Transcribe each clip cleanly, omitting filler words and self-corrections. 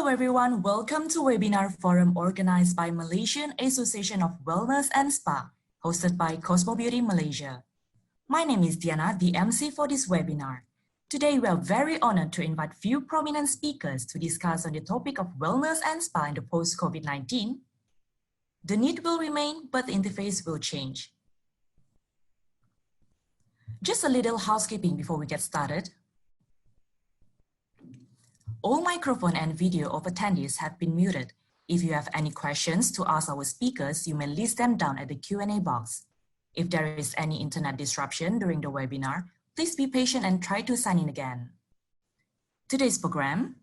Hello everyone, welcome to webinar forum organized by Malaysian Association of Wellness and Spa, hosted by Cosmobeauté Malaysia. My name is Diana, the MC for this webinar. Today we are very honored to invite few prominent speakers to discuss on the topic of wellness and spa in the post-COVID-19. The need will remain, but the interface will change. Just a little housekeeping before we get started. All microphone and video of attendees have been muted. If you have any questions to ask our speakers, you may list them down at the Q&A box. If there is any internet disruption during the webinar, please be patient and try to sign in again. Today's program.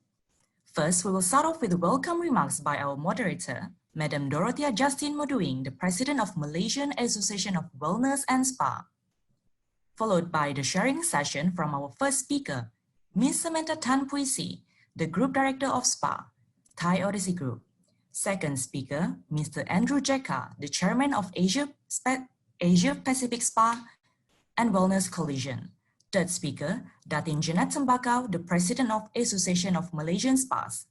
First, we will start off with the welcome remarks by our moderator, Madam Dorothea Justin Moduying, the President of Malaysian Association of Wellness and Spa. Followed by the sharing session from our first speaker, Ms. Samantha the Group Director of SPA, Thai Odyssey Group. Second speaker, Mr. Andrew Jacka, the Chairman of Asia Pacific Spa and Wellness Coalition. Third speaker, Datin Jeanette Tambakau, the President of Association of Malaysian Spas.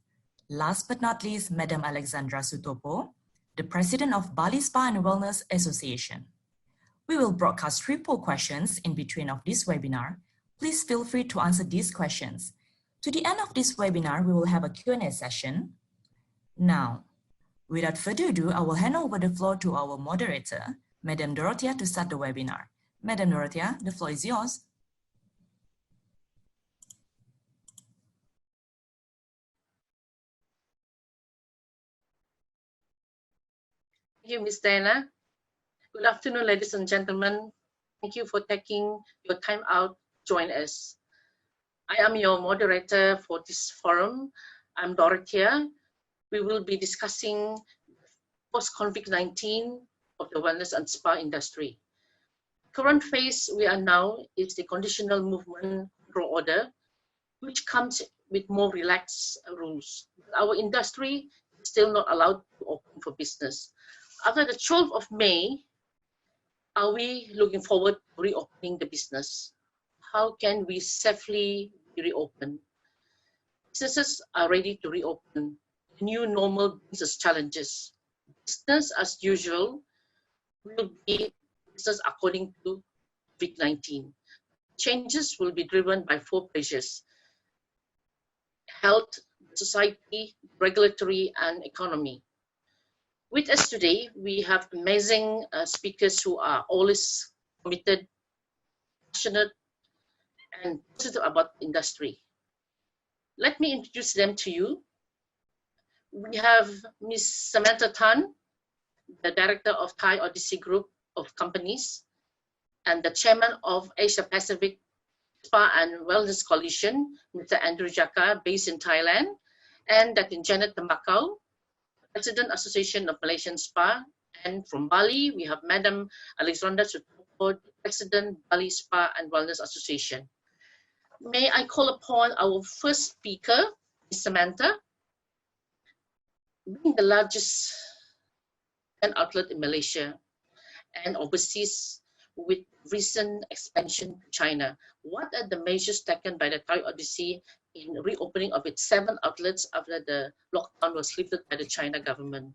Last but not least, Madam Alexandra Sutopo, the President of Bali Spa and Wellness Association. We will broadcast 3 poll questions in between of this webinar. Please feel free to answer these questions. To the end of this webinar, we will have a Q&A session. Now, without further ado, I will hand over the floor to our moderator, Madam Dorothea, to start the webinar. Madam Dorothea, the floor is yours. Thank you, Ms. Diana. Good afternoon, ladies and gentlemen. Thank you for taking your time out to join us. I am your moderator for this forum. I'm Dorothea. We will be discussing post-COVID-19 of the wellness and spa industry. Current phase we are now is the conditional movement control order, which comes with more relaxed rules. Our industry is still not allowed to open for business. After the 12th of May, are we looking forward to reopening the business? How can we safely reopen? Businesses are ready to reopen. The new normal business challenges. Business as usual will be business according to COVID-19. Changes will be driven by 4 pressures: health, society, regulatory, and economy. With us today, we have amazing speakers who are always committed, passionate, and positive about the industry. Let me introduce them to you. We have Ms. Samantha Tan, the Director of Thai Odyssey Group of Companies and the Chairman of Asia Pacific Spa and Wellness Coalition, Mr. Andrew Jacka, based in Thailand, and Datin Jeanette Tambakau, President Association of Malaysian Spa, and from Bali, we have Madam Alexandra Sutopo, President Bali Spa and Wellness Association. May I call upon our first speaker, Ms. Samantha. Being the largest outlet in Malaysia and overseas with recent expansion to China, what are the measures taken by the Thai Odyssey in reopening of its 7 outlets after the lockdown was lifted by the China government?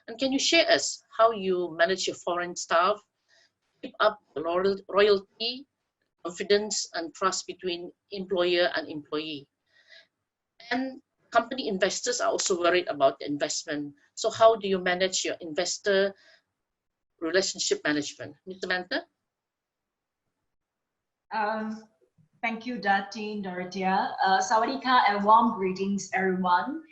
And can you share us how you manage your foreign staff, keep up the loyalty, confidence and trust between employer and employee? And company investors are also worried about the investment. So how do you manage your investor relationship management? Ms. Samantha? Thank you, Datin, Dorothea. Sawadika and warm greetings, everyone.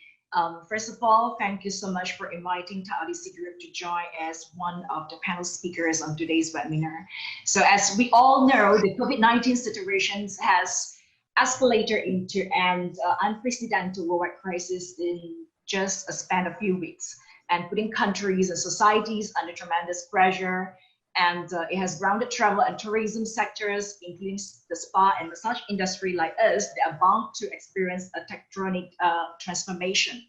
First of all, thank you so much for inviting Thai Odyssey Group to join as one of the panel speakers on today's webinar. So as we all know, the COVID-19 situation has escalated into an unprecedented worldwide crisis in just a span of few weeks, and putting countries and societies under tremendous pressure. And it has grounded travel and tourism sectors, including the spa and massage industry like us, that are bound to experience a tectonic transformation.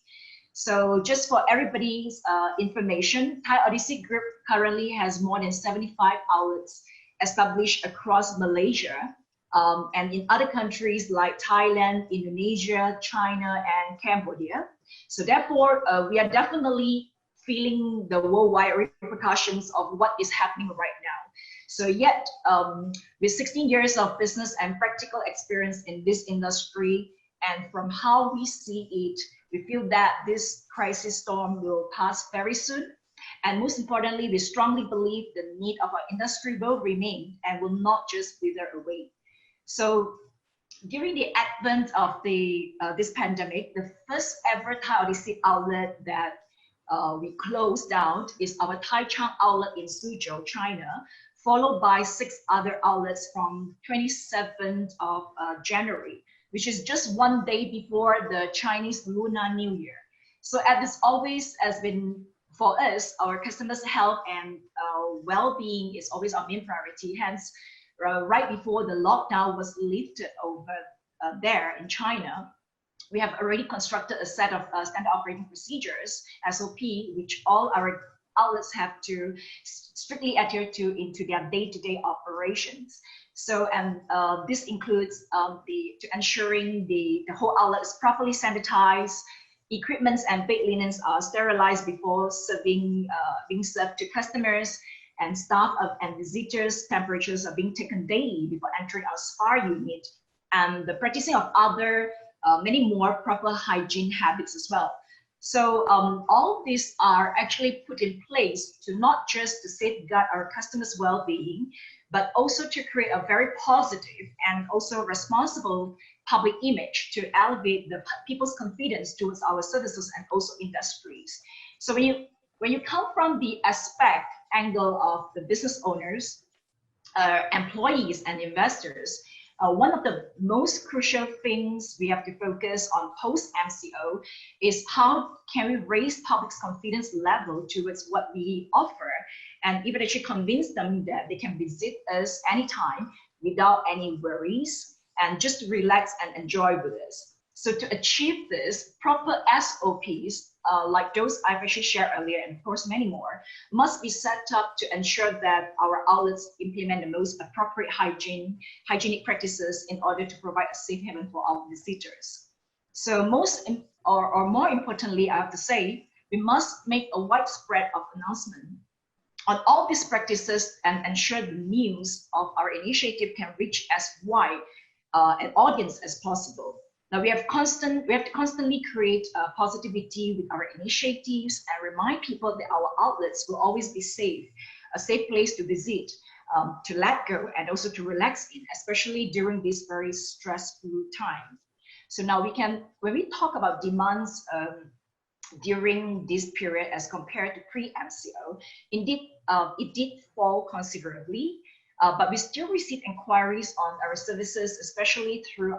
So just for everybody's information, Thai Odyssey Group currently has more than 75 outlets established across Malaysia, and in other countries like Thailand, Indonesia, China, and Cambodia. So therefore, we are definitely feeling the worldwide repercussions of what is happening right now. So yet, with 16 years of business and practical experience in this industry, and from how we see it, we feel that this crisis storm will pass very soon. And most importantly, we strongly believe the need of our industry will remain and will not just wither away. So during the advent of this pandemic, the first ever Thai Odyssey outlet that we closed down is our Tai Chang outlet in Suzhou, China, followed by 6 other outlets from 27th of January, which is just one day before the Chinese Lunar New Year. So as this always has been for us, our customers' health and well-being is always our main priority. Hence, right before the lockdown was lifted over there in China, we have already constructed a set of standard operating procedures, SOP, which all our outlets have to strictly adhere to into their day-to-day operations. So, and this includes to ensuring the whole outlet is properly sanitized, equipments and bed linens are sterilized before being served to customers, and staff and visitors' temperatures are being taken daily before entering our spa unit, and the practicing of other many more proper hygiene habits as well. So all of these are actually put in place to not just to safeguard our customers' well-being, but also to create a very positive and also responsible public image to elevate the people's confidence towards our services and also industries. So when you come from the aspect angle of the business owners, employees and investors, one of the most crucial things we have to focus on post-MCO is how can we raise public's confidence level towards what we offer, and even actually convince them that they can visit us anytime without any worries and just relax and enjoy with us. So to achieve this, proper SOPs, like those I've actually shared earlier, and of course many more, must be set up to ensure that our outlets implement the most appropriate hygienic practices in order to provide a safe haven for our visitors. So more importantly, I have to say, we must make a widespread of announcement on all these practices and ensure the news of our initiative can reach as wide an audience as possible. Now we have to constantly create positivity with our initiatives and remind people that our outlets will always be safe, a safe place to visit, to let go and also to relax in, especially during this very stressful time. So now when we talk about demands during this period as compared to pre-MCO, indeed it did fall considerably, but we still receive inquiries on our services, especially through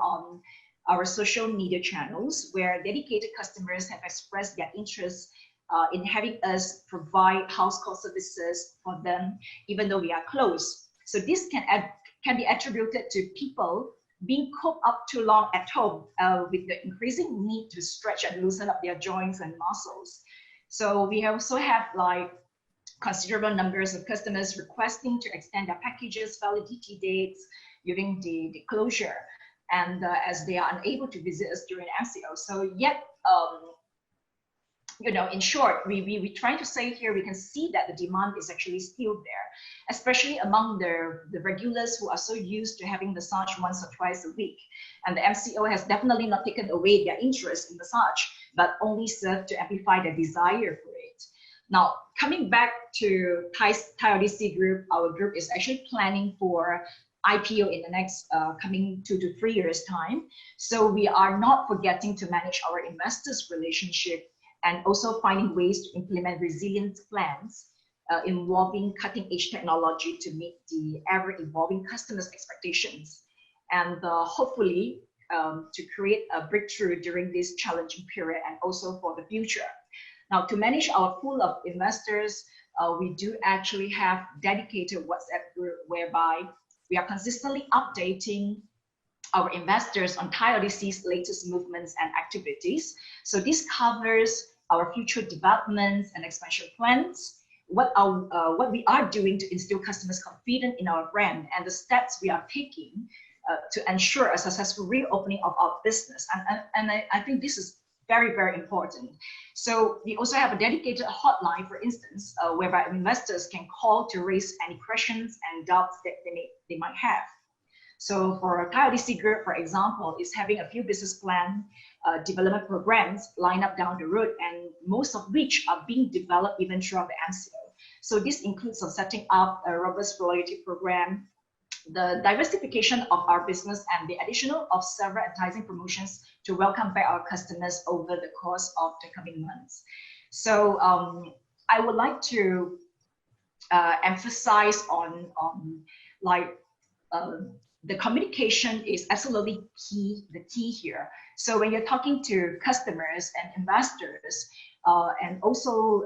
our social media channels, where dedicated customers have expressed their interest in having us provide house call services for them, even though we are closed. So this can be attributed to people being cooped up too long at home with the increasing need to stretch and loosen up their joints and muscles. So we also have like considerable numbers of customers requesting to extend their packages validity dates during the closure, and as they are unable to visit us during MCO. So yet, in short, we trying to say here, we can see that the demand is actually still there, especially among the regulars who are so used to having massage once or twice a week. And the MCO has definitely not taken away their interest in massage, but only served to amplify their desire for it. Now, coming back to Thai Odyssey Group, our group is actually planning for IPO in the next coming 2 to 3 years time. So we are not forgetting to manage our investors' relationship and also finding ways to implement resilient plans involving cutting-edge technology to meet the ever-evolving customers' expectations, and hopefully to create a breakthrough during this challenging period and also for the future. Now, to manage our pool of investors, we do actually have dedicated WhatsApp group whereby we are consistently updating our investors on Thai Odyssey's latest movements and activities. So this covers our future developments and expansion plans, what we are doing to instill customers' confidence in our brand, and the steps we are taking to ensure a successful reopening of our business. And I think this is very, very important. So we also have a dedicated hotline, for instance, whereby investors can call to raise any questions and doubts that they might have. So for Thai Odyssey Group, for example, is having a few business plan development programs lined up down the road, and most of which are being developed even throughout the MCO. So this includes setting up a robust loyalty program, the diversification of our business, and the additional of several advertising promotions to welcome back our customers over the course of the coming months. So I would like to emphasize on the communication is absolutely the key here. So when you're talking to customers and investors, and also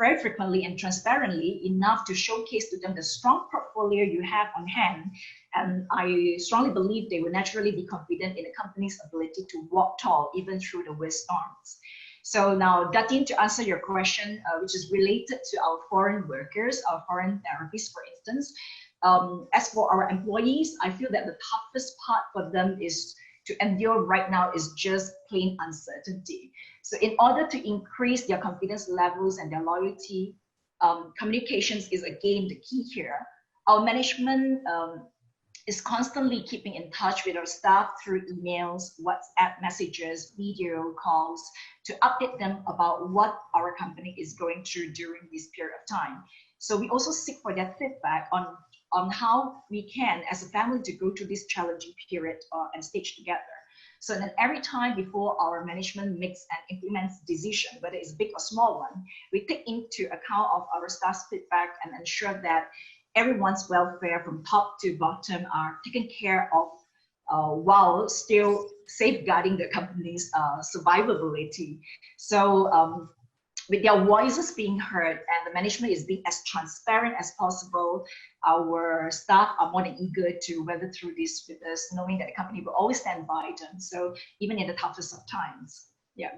very frequently and transparently enough to showcase to them the strong portfolio you have on hand, and I strongly believe they will naturally be confident in the company's ability to walk tall even through the worst storms. So now, Datin, to answer your question, which is related to our foreign workers, our foreign therapists, for instance, as for our employees, I feel that the toughest part for them is to endure right now is just plain uncertainty. So in order to increase their confidence levels and their loyalty, communications is again the key here. Our management is constantly keeping in touch with our staff through emails, WhatsApp messages, video calls, to update them about what our company is going through during this period of time. So we also seek for their feedback on how we can, as a family, to go through this challenging period and stage together. So then every time before our management makes and implements decision, whether it's big or small one, we take into account of our staff's feedback and ensure that everyone's welfare from top to bottom are taken care of while still safeguarding the company's survivability. So with their voices being heard and the management is being as transparent as possible, our staff are more than eager to weather through this with us, knowing that the company will always stand by them. So even in the toughest of times, yeah.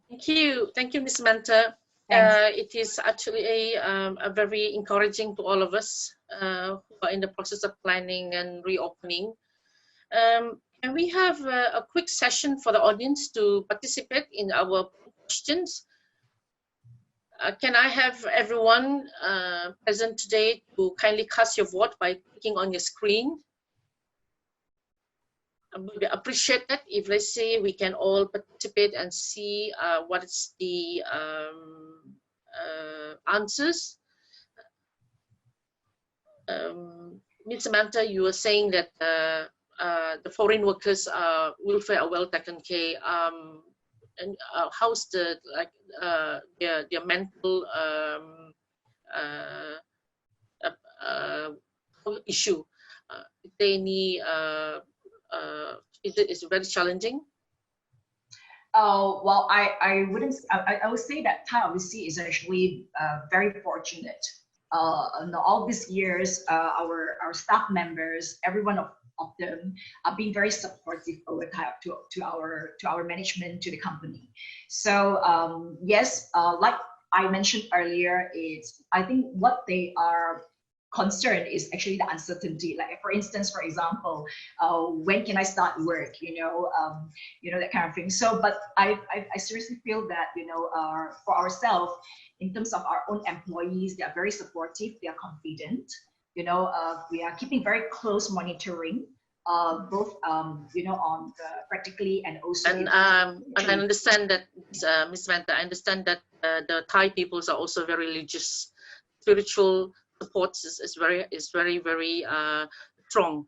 Thank you, Ms. Samantha. It is actually a very encouraging to all of us who are in the process of planning and reopening. Can we have a quick session for the audience to participate in our questions? Can I have everyone present today to kindly cast your vote by clicking on your screen? I would appreciate that if, let's say, we can all participate and see what is the answers. Ms. Samantha, you were saying that the foreign workers welfare are well taken care. And how's the their mental issue? Is there any is it very challenging? Well, I would say that Thai Odyssey is actually very fortunate. In all these years, our staff members, every one of them are being very supportive over time to our management, to the company. So yes, like I mentioned earlier, I think what they are concerned is actually the uncertainty. Like for instance, for example, when can I start work? That kind of thing. So, but I seriously feel that for ourselves, in terms of our own employees, they are very supportive. They are confident. We are keeping very close monitoring, both on the practically and also. And I understand that, Ms. Samantha, I understand that the Thai peoples are also very religious, spiritual support is very strong.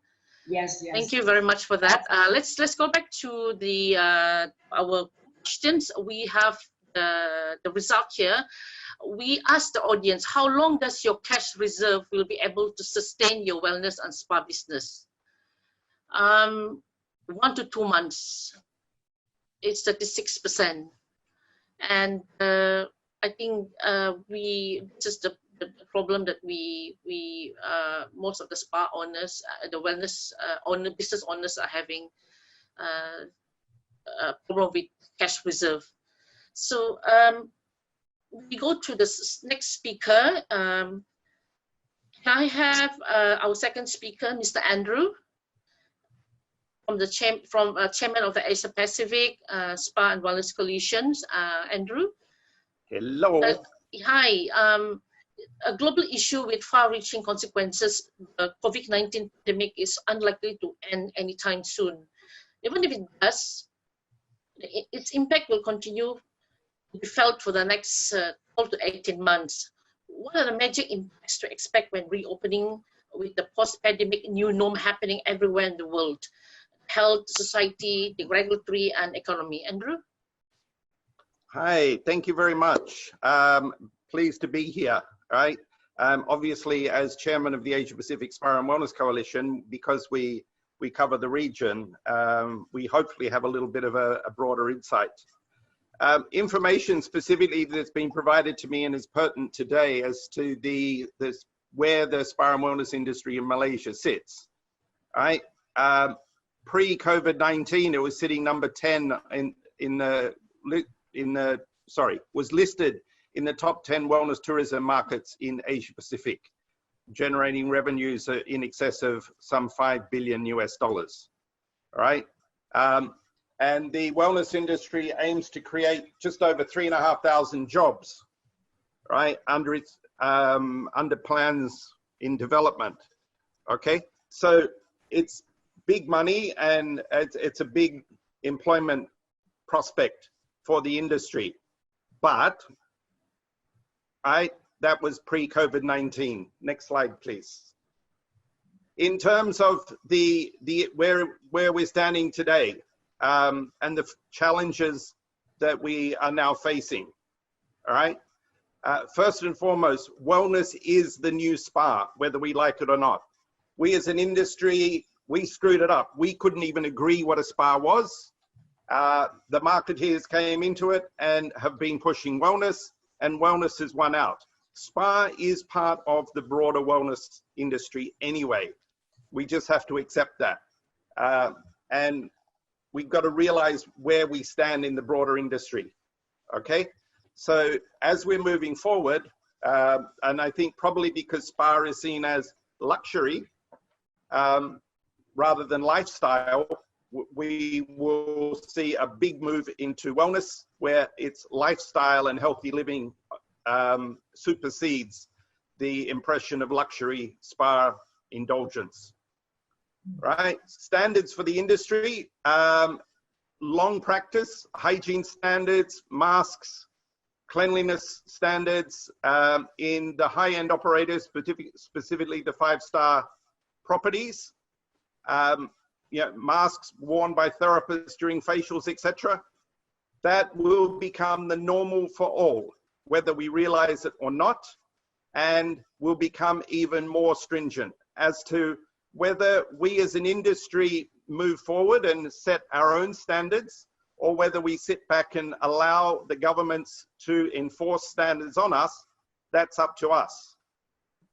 Yes. Thank you very much for that. Let's go back to the our questions. We have the result here. We asked the audience, how long does your cash reserve will be able to sustain your wellness and spa business? 1 to 2 months. It's 36%, and I think this is the problem that we most of the spa owners, the wellness business owners are having a problem with cash reserve. So we go to the next speaker. I have our second speaker, Mr. Andrew, from the chairman of the Asia Pacific Spa and Wellness Coalitions. Andrew. Hello. Hi. A global issue with far-reaching consequences, the COVID-19 pandemic is unlikely to end anytime soon. Even if it does, its impact will continue to be felt for the next 12 to 18 months. What are the major impacts to expect when reopening with the post-pandemic new norm happening everywhere in the world? Health, society, the regulatory and economy. Andrew? Hi, thank you very much. Pleased to be here, right? Obviously, as chairman of the Asia Pacific Spa and Wellness Coalition, because we cover the region, we hopefully have a little bit of a broader insight. Information specifically that's been provided to me and is pertinent today as to where the spa and wellness industry in Malaysia sits, right? Pre-COVID-19, it was sitting number 10 was listed in the top 10 wellness tourism markets in Asia Pacific, generating revenues in excess of some $5 billion US, all right? And the wellness industry aims to create just over 3,500 jobs, right, under plans in development, okay? So it's big money and it's a big employment prospect for the industry, but that was pre-COVID-19. Next slide, please. In terms of where we're standing today and the challenges that we are now facing, all right? First and foremost, wellness is the new spa, whether we like it or not. We as an industry, we screwed it up. We couldn't even agree what a spa was. The marketeers came into it and have been pushing wellness, and wellness has won out. Spa is part of the broader wellness industry anyway. We just have to accept that. And we've got to realize where we stand in the broader industry, okay? So as we're moving forward, and I think probably because spa is seen as luxury rather than lifestyle, we will see a big move into wellness where it's lifestyle and healthy living supersedes the impression of luxury spa indulgence, right? Standards for the industry, long practice, hygiene standards, masks, cleanliness standards in the high-end operators, specifically the 5-star properties. Masks worn by therapists during facials, etc. That will become the normal for all, whether we realize it or not, and will become even more stringent as to whether we as an industry move forward and set our own standards, or whether we sit back and allow the governments to enforce standards on us. That's up to us.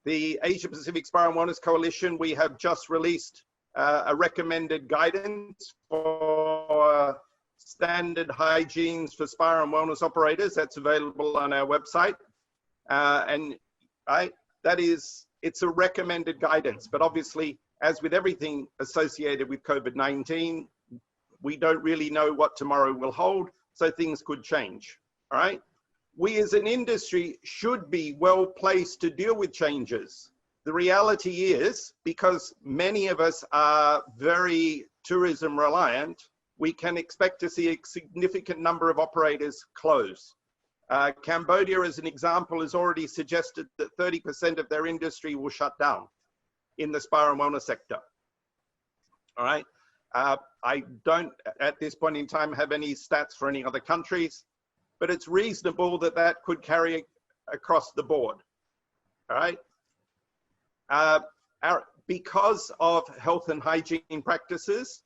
The Asia Pacific Spa and Wellness Coalition, we have just released a recommended guidance for standard hygienes for spa and wellness operators. That's available on our website. It's a recommended guidance, but obviously, as with everything associated with COVID-19, we don't really know what tomorrow will hold, so things could change, all right? We as an industry should be well placed to deal with changes. The reality is, because many of us are very tourism reliant, we can expect to see a significant number of operators close. Cambodia, as an example, has already suggested that 30% of their industry will shut down in the spa and wellness sector. All right. I don't, at this point in time, have any stats for any other countries, but it's reasonable that that could carry across the board. All right. Because of health and hygiene practices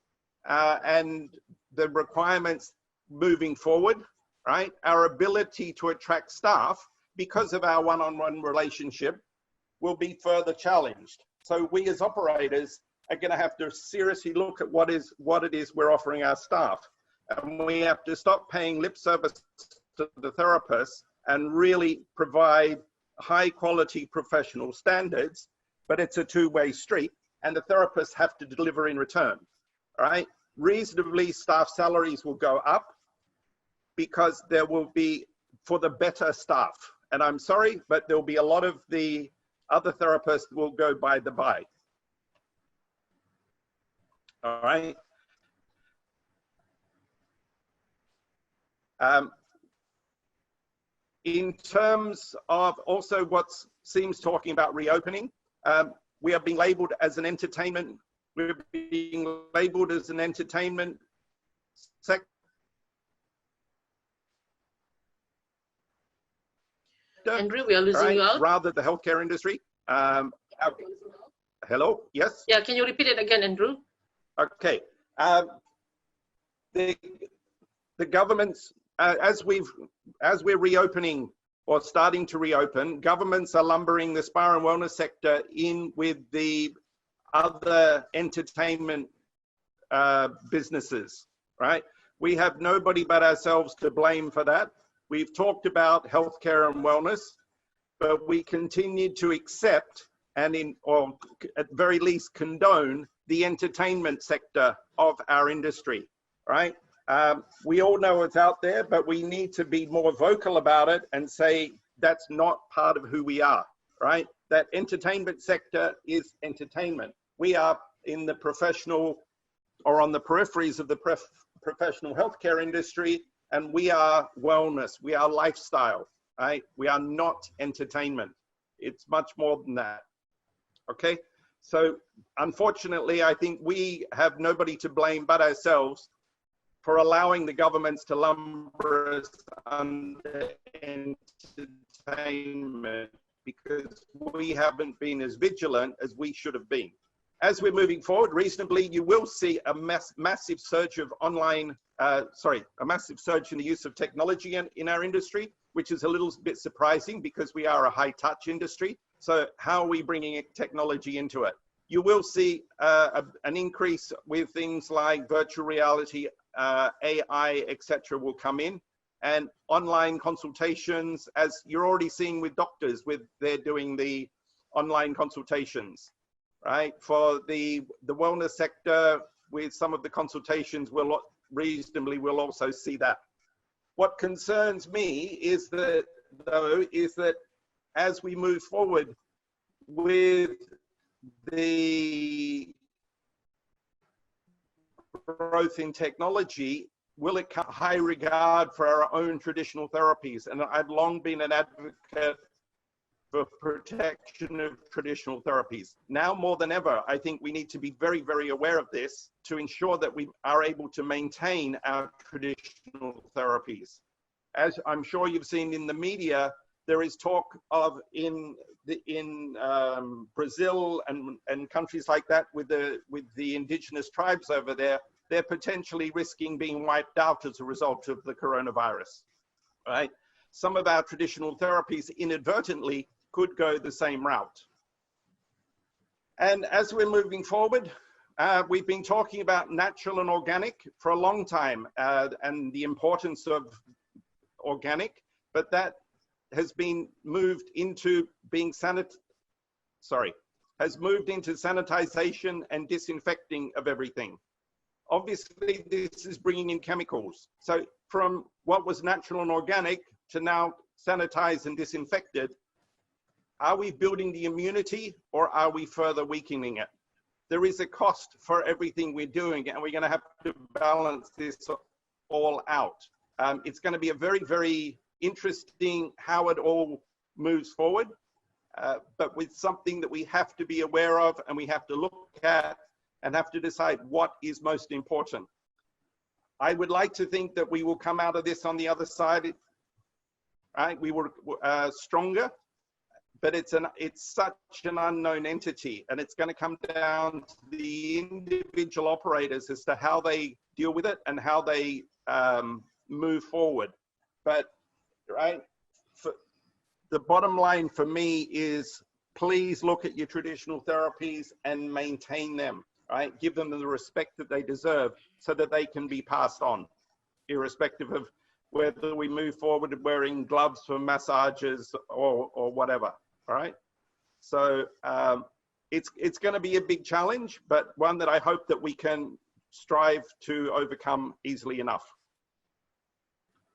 and the requirements moving forward, right, our ability to attract staff because of our one-on-one relationship will be further challenged. So we as operators are going to have to seriously look at what it is we're offering our staff. And we have to stop paying lip service to the therapists and really provide high quality professional standards but it's a two-way street, and the therapists have to deliver in return, all right? Reasonably, staff salaries will go up because there will be, for the better staff. And I'm sorry, but there'll be a lot of the other therapists will go by the by. All right. In terms of also what seems talking about reopening, we are being labeled as an entertainment. We're being labeled as an entertainment sector. Andrew, we are losing you out. Rather the healthcare industry. Hello, yes? Yeah, can you repeat it again, Andrew? Okay. The governments, as we're reopening or starting to reopen, governments are lumbering the spa and wellness sector in with the other entertainment businesses, right? We have nobody but ourselves to blame for that. We've talked about healthcare and wellness, but we continue to accept and or at very least condone the entertainment sector of our industry, right? We all know it's out there, but we need to be more vocal about it and say that's not part of who we are, right? That entertainment sector is entertainment. We are in the professional or on the peripheries of the professional healthcare industry, and we are wellness, we are lifestyle, right? We are not entertainment. It's much more than that, okay? So unfortunately, I think we have nobody to blame but ourselves for allowing the governments to lumber us under entertainment because we haven't been as vigilant as we should have been. As we're moving forward reasonably, you will see a massive surge of online, a massive surge in the use of technology in our industry, which is a little bit surprising because we are a high-touch industry. So how are we bringing technology into it? You will see an increase with things like virtual reality, AI, etc. will come in, and online consultations, as you're already seeing with doctors, they're doing the online consultations, right? For the wellness sector, with some of the consultations, we'll also see that. What concerns me is that, as we move forward with the growth in technology, will it come high regard for our own traditional therapies? And I've long been an advocate for protection of traditional therapies. Now more than ever, I think we need to be very, very aware of this to ensure that we are able to maintain our traditional therapies. As I'm sure you've seen in the media, there is talk of in Brazil and countries like that with the indigenous tribes over there, they're potentially risking being wiped out as a result of the coronavirus, right? Some of our traditional therapies inadvertently could go the same route. And as we're moving forward, we've been talking about natural and organic for a long time and the importance of organic, but that has been moved into being moved into sanitization and disinfecting of everything. Obviously, this is bringing in chemicals. So from what was natural and organic to now sanitized and disinfected, are we building the immunity or are we further weakening it? There is a cost for everything we're doing, and we're going to have to balance this all out. It's going to be a very, very interesting how it all moves forward, but with something that we have to be aware of and we have to look at and have to decide what is most important. I would like to think that we will come out of this on the other side, right? We were stronger, but it's such an unknown entity, and it's going to come down to the individual operators as to how they deal with it and how they move forward. But right, the bottom line for me is please look at your traditional therapies and maintain them, right? Give them the respect that they deserve so that they can be passed on, irrespective of whether we move forward wearing gloves for massages or whatever, all right? So it's going to be a big challenge, but one that I hope that we can strive to overcome easily enough.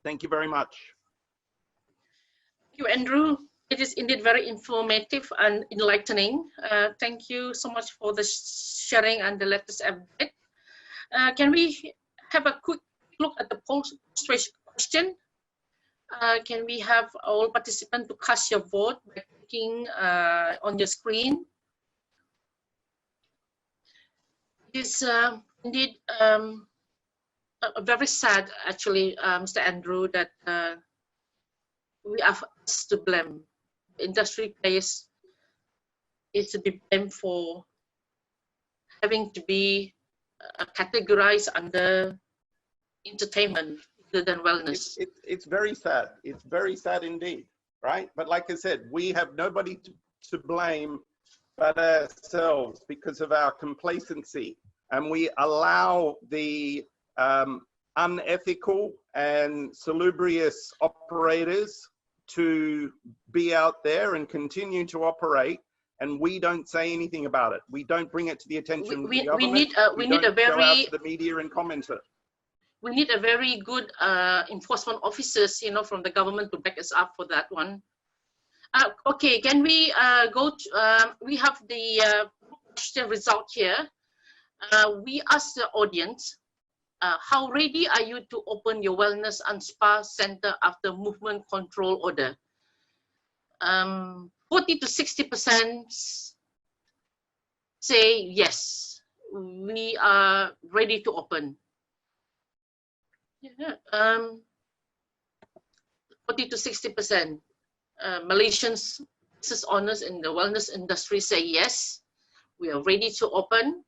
Thank you very much. Thank you, Andrew. It is indeed very informative and enlightening. Thank you so much for the sharing and the latest update. Can we have a quick look at the poll question? Can we have all participants to cast your vote by clicking on your screen? It is indeed very sad, actually, Mr. Andrew, that we are asked to blame. Industry players is to be blamed for having to be categorized under entertainment rather than wellness. It's very sad. It's very sad indeed, right? But like I said, we have nobody to blame but ourselves because of our complacency, and we allow the unethical and salubrious operators to be out there and continue to operate, and we don't say anything about it. We don't bring it to the attention of the government. We need a very, go out to the media and comment it. We need a very good enforcement officers, you know, from the government to back us up for that one. Okay, can we go to, we have the question result here. We asked the audience, how ready are you to open your wellness and spa center after movement control order? 40 to 60% say yes, we are ready to open. Yeah, 40 to 60%. Malaysians, business owners in the wellness industry say yes, we are ready to open.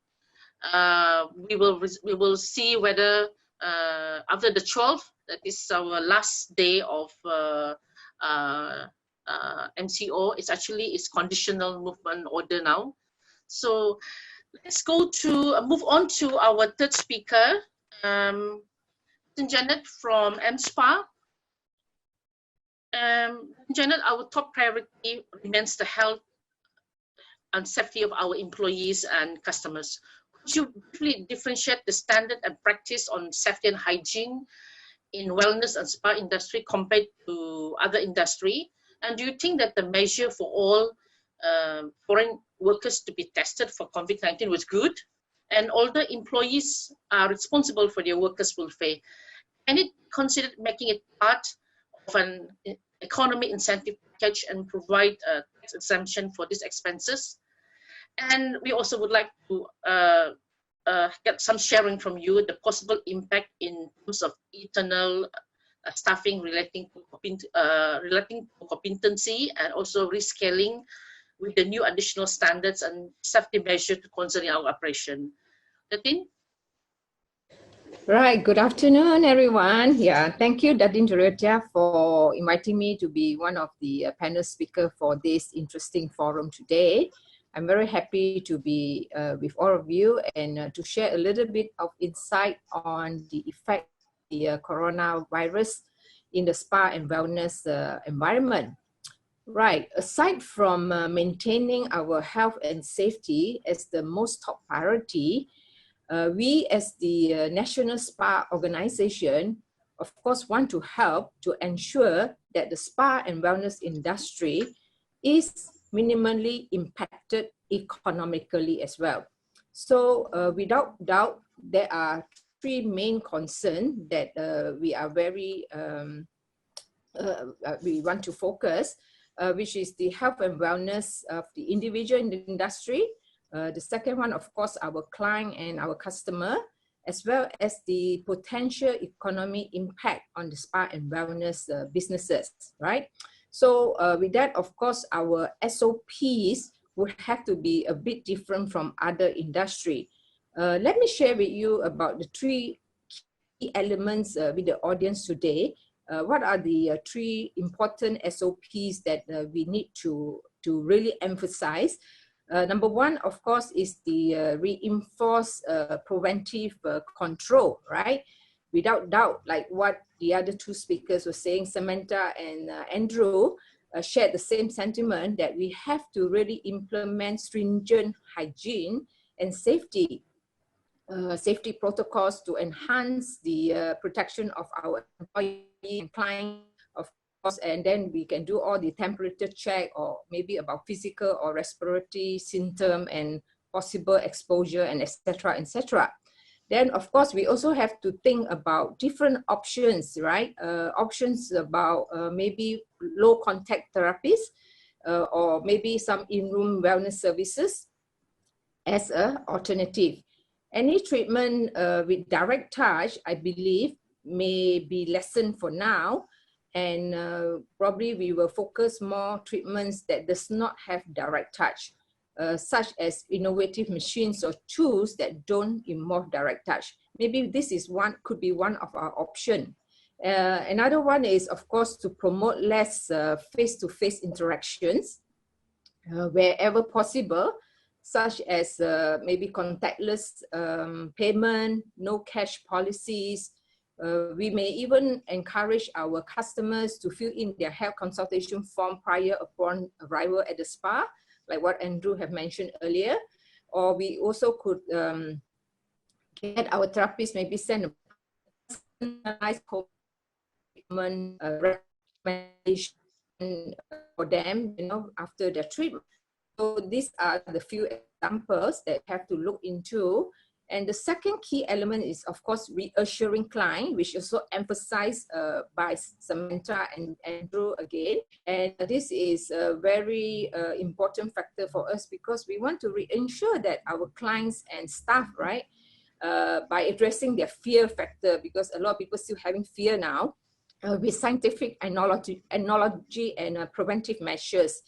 We will see whether after the 12th, that is our last day of MCO, it's conditional movement order now. So let's go to move on to our third speaker, Jeanette from AMSPA. Jeanette, our top priority remains the health and safety of our employees and customers. Could you briefly differentiate the standard and practice on safety and hygiene in wellness and spa industry compared to other industry? And do you think that the measure for all foreign workers to be tested for COVID-19 was good? And all the employees are responsible for their workers' welfare. Can it consider making it part of an economy incentive package and provide a tax exemption for these expenses? And we also would like to get some sharing from you, the possible impact in terms of internal staffing relating to competency and also rescaling with the new additional standards and safety measures to concern our operation. Datin? Right, good afternoon, everyone. Yeah, thank you, Datin Dorothea, for inviting me to be one of the panel speakers for this interesting forum today. I'm very happy to be with all of you and to share a little bit of insight on the effect of the coronavirus in the spa and wellness environment. Right, aside from maintaining our health and safety as the most top priority, we as the National Spa Organization, of course, want to help to ensure that the spa and wellness industry is minimally impacted economically as well. So without doubt, there are three main concerns that we are very, we want to focus, which is the health and wellness of the individual in the industry. The second one, of course, our client and our customer, as well as the potential economic impact on the spa and wellness businesses, right? So with that, of course, our SOPs would have to be a bit different from other industry. Let me share with you about the three key elements with the audience today. What are the three important SOPs that we need to really emphasize? Number one, of course, is the reinforced preventive control, right? Without doubt, like what the other two speakers were saying, Samantha and Andrew, shared the same sentiment that we have to really implement stringent hygiene and safety protocols to enhance the protection of our employee and client, of course, and then we can do all the temperature check or maybe about physical or respiratory symptom and possible exposure and etc. etc. Then, of course, we also have to think about different options, right? Options about maybe low contact therapies or maybe some in-room wellness services as an alternative. Any treatment with direct touch, I believe, may be lessened for now, and probably we will focus more treatments that does not have direct touch. Such as innovative machines or tools that don't involve direct touch. Maybe this is could be one of our options. Another one is, of course, to promote less face-to-face interactions wherever possible, such as maybe contactless payment, no cash policies. We may even encourage our customers to fill in their health consultation form prior upon arrival at the spa, like what Andrew have mentioned earlier. Or we also could get our therapists maybe send a personalized treatment recommendation for them, you know, after their treatment. So these are the few examples that have to look into. And the second key element is, of course, reassuring client, which is also emphasized by Samantha and Andrew again. And this is a very important factor for us because we want to reassure that our clients and staff, right, by addressing their fear factor, because a lot of people still having fear now, with scientific analogy and preventive measures.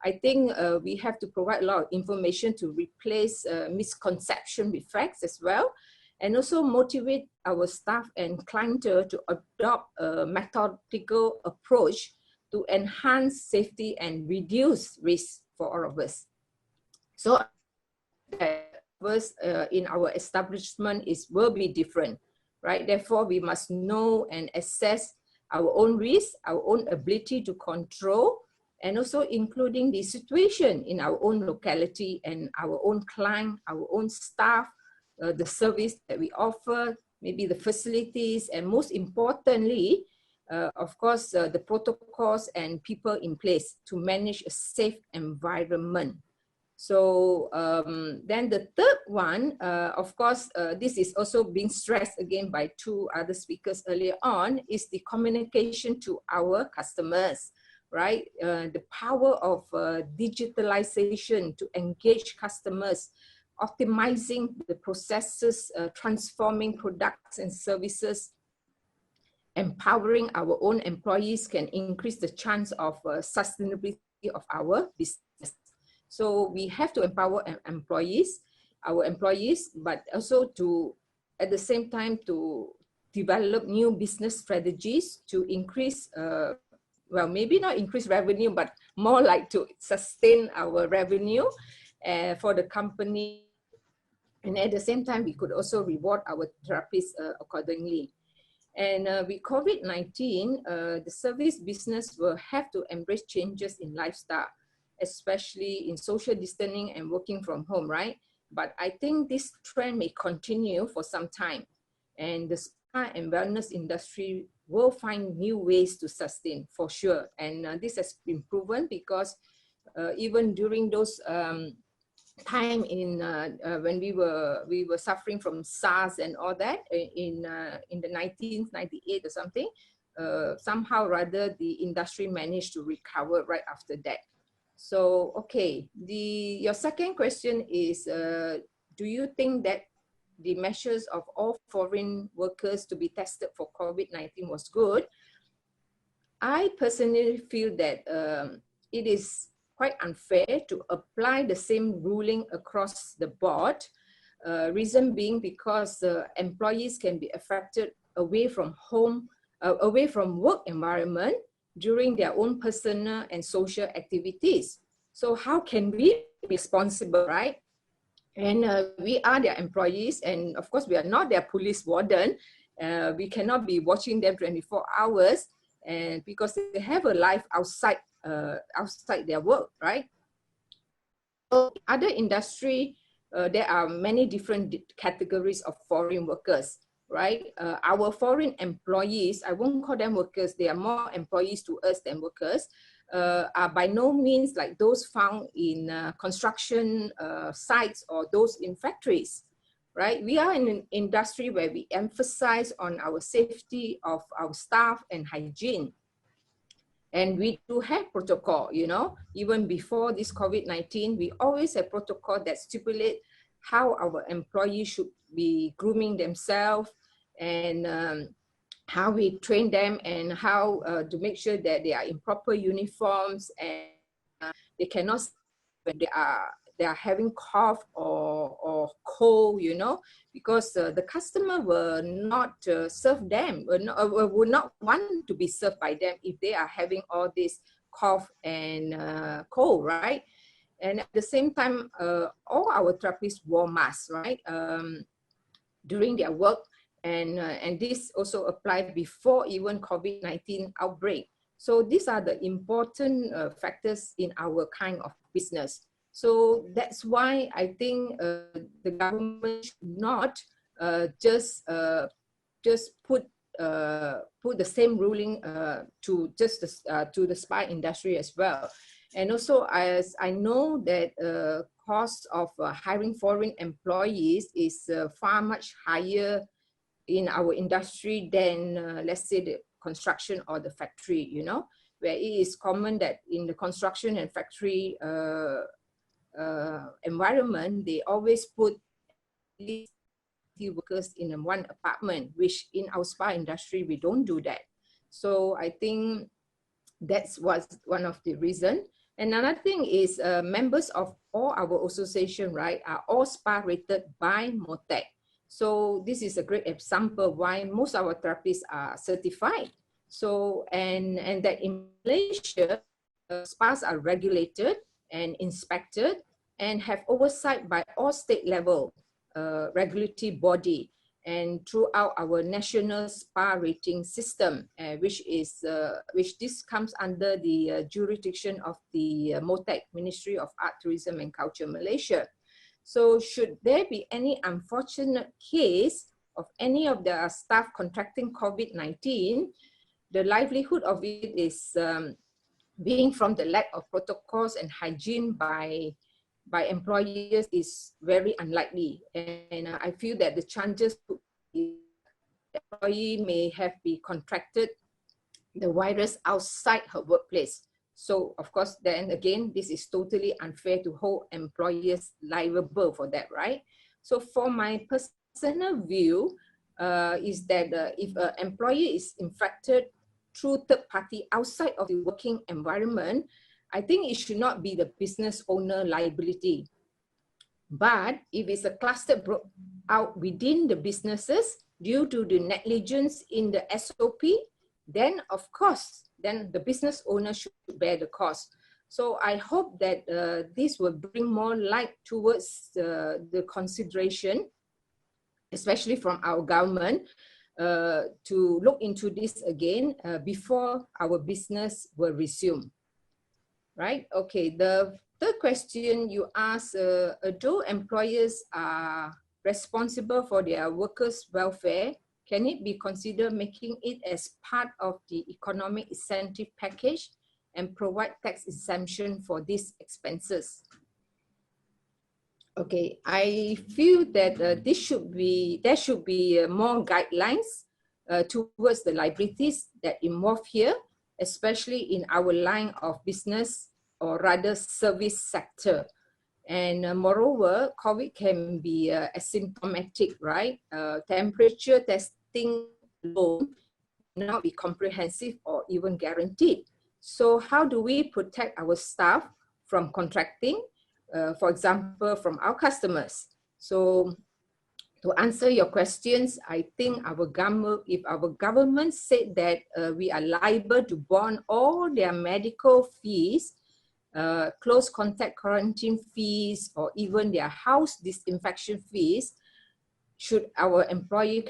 I think we have to provide a lot of information to replace misconception with facts as well, and also motivate our staff and clientele to adopt a methodical approach to enhance safety and reduce risk for all of us. So in our establishment will be different, right? Therefore, we must know and assess our own risk, our own ability to control, and also including the situation in our own locality and our own client, our own staff, the service that we offer, maybe the facilities, and most importantly, of course, the protocols and people in place to manage a safe environment. So then the third one, of course, this is also being stressed again by two other speakers earlier on, is the communication to our customers. Right, the power of digitalization to engage customers, optimizing the processes, transforming products and services, empowering our own employees can increase the chance of sustainability of our business. So we have to empower our employees, but also to, at the same time, to develop new business strategies to increase well, maybe not increase revenue, but more like to sustain our revenue for the company. And at the same time, we could also reward our therapists accordingly. And with COVID-19, the service business will have to embrace changes in lifestyle, especially in social distancing and working from home, right? But I think this trend may continue for some time. And the spa and wellness industry will find new ways to sustain for sure. And this has been proven because even during those time in when we were suffering from SARS and all that in the 1998 or something, somehow rather the industry managed to recover right after that. So okay, your second question is, do you think that the measures of all foreign workers to be tested for COVID-19 was good? I personally feel that it is quite unfair to apply the same ruling across the board. Reason being because employees can be affected away from home, away from work environment during their own personal and social activities. So how can we be responsible, right? And we are their employees, and of course we are not their police warden. We cannot be watching them 24 hours, and because they have a life outside outside their work, right? So other industry, there are many different categories of foreign workers, right? Our foreign employees, I won't call them workers, they are more employees to us than workers, are by no means like those found in construction sites or those in factories, right? We are in an industry where we emphasize on our safety of our staff and hygiene. And we do have protocol, you know, even before this COVID-19, we always have protocol that stipulate how our employees should be grooming themselves and how we train them and how to make sure that they are in proper uniforms and they cannot, when they are having cough or cold, you know, because the customer will not serve them, will not want to be served by them if they are having all this cough and cold, right? And at the same time, all our therapists wore masks, right, during their work. And this also applied before even COVID-19 outbreak. So these are the important factors in our kind of business. So that's why I think the government should not just put the same ruling to the spa industry as well. And also, as I know that cost of hiring foreign employees is far much higher in our industry than let's say the construction or the factory, you know, where it is common that in the construction and factory environment, they always put at least workers in one apartment, which in our spa industry, we don't do that. So I think that's what's one of the reasons. Another thing is members of all our association, right, are all spa rated by MOTEC. So this is a great example why most of our therapists are certified. So, and that in Malaysia, spas are regulated and inspected and have oversight by all state level regulatory body and throughout our national spa rating system, which this comes under the jurisdiction of the MOTEC, Ministry of Art, Tourism and Culture, Malaysia. So should there be any unfortunate case of any of the staff contracting COVID-19, the livelihood of it is being from the lack of protocols and hygiene by employers is very unlikely. And I feel that the chances the employee may have been contracted the virus outside her workplace. So of course, then again, this is totally unfair to hold employers liable for that, right? So for my personal view is that if an employee is infected through third party outside of the working environment, I think it should not be the business owner liability. But if it's a cluster broke out within the businesses due to the negligence in the SOP, then of course, then the business owner should bear the cost. So I hope that this will bring more light towards the consideration, especially from our government, to look into this again before our business will resume. Right? Okay, the third question you asked, although employers are responsible for their workers' welfare, can it be considered making it as part of the economic incentive package and provide tax exemption for these expenses? Okay, I feel that there should be more guidelines towards the liabilities that involve here, especially in our line of business or rather service sector. And moreover, COVID can be asymptomatic, right? Temperature testing alone may not be comprehensive or even guaranteed. So how do we protect our staff from contracting, for example, from our customers? So to answer your questions, I think if our government said that we are liable to bond all their medical fees, close contact quarantine fees, or even their house disinfection fees, should our employee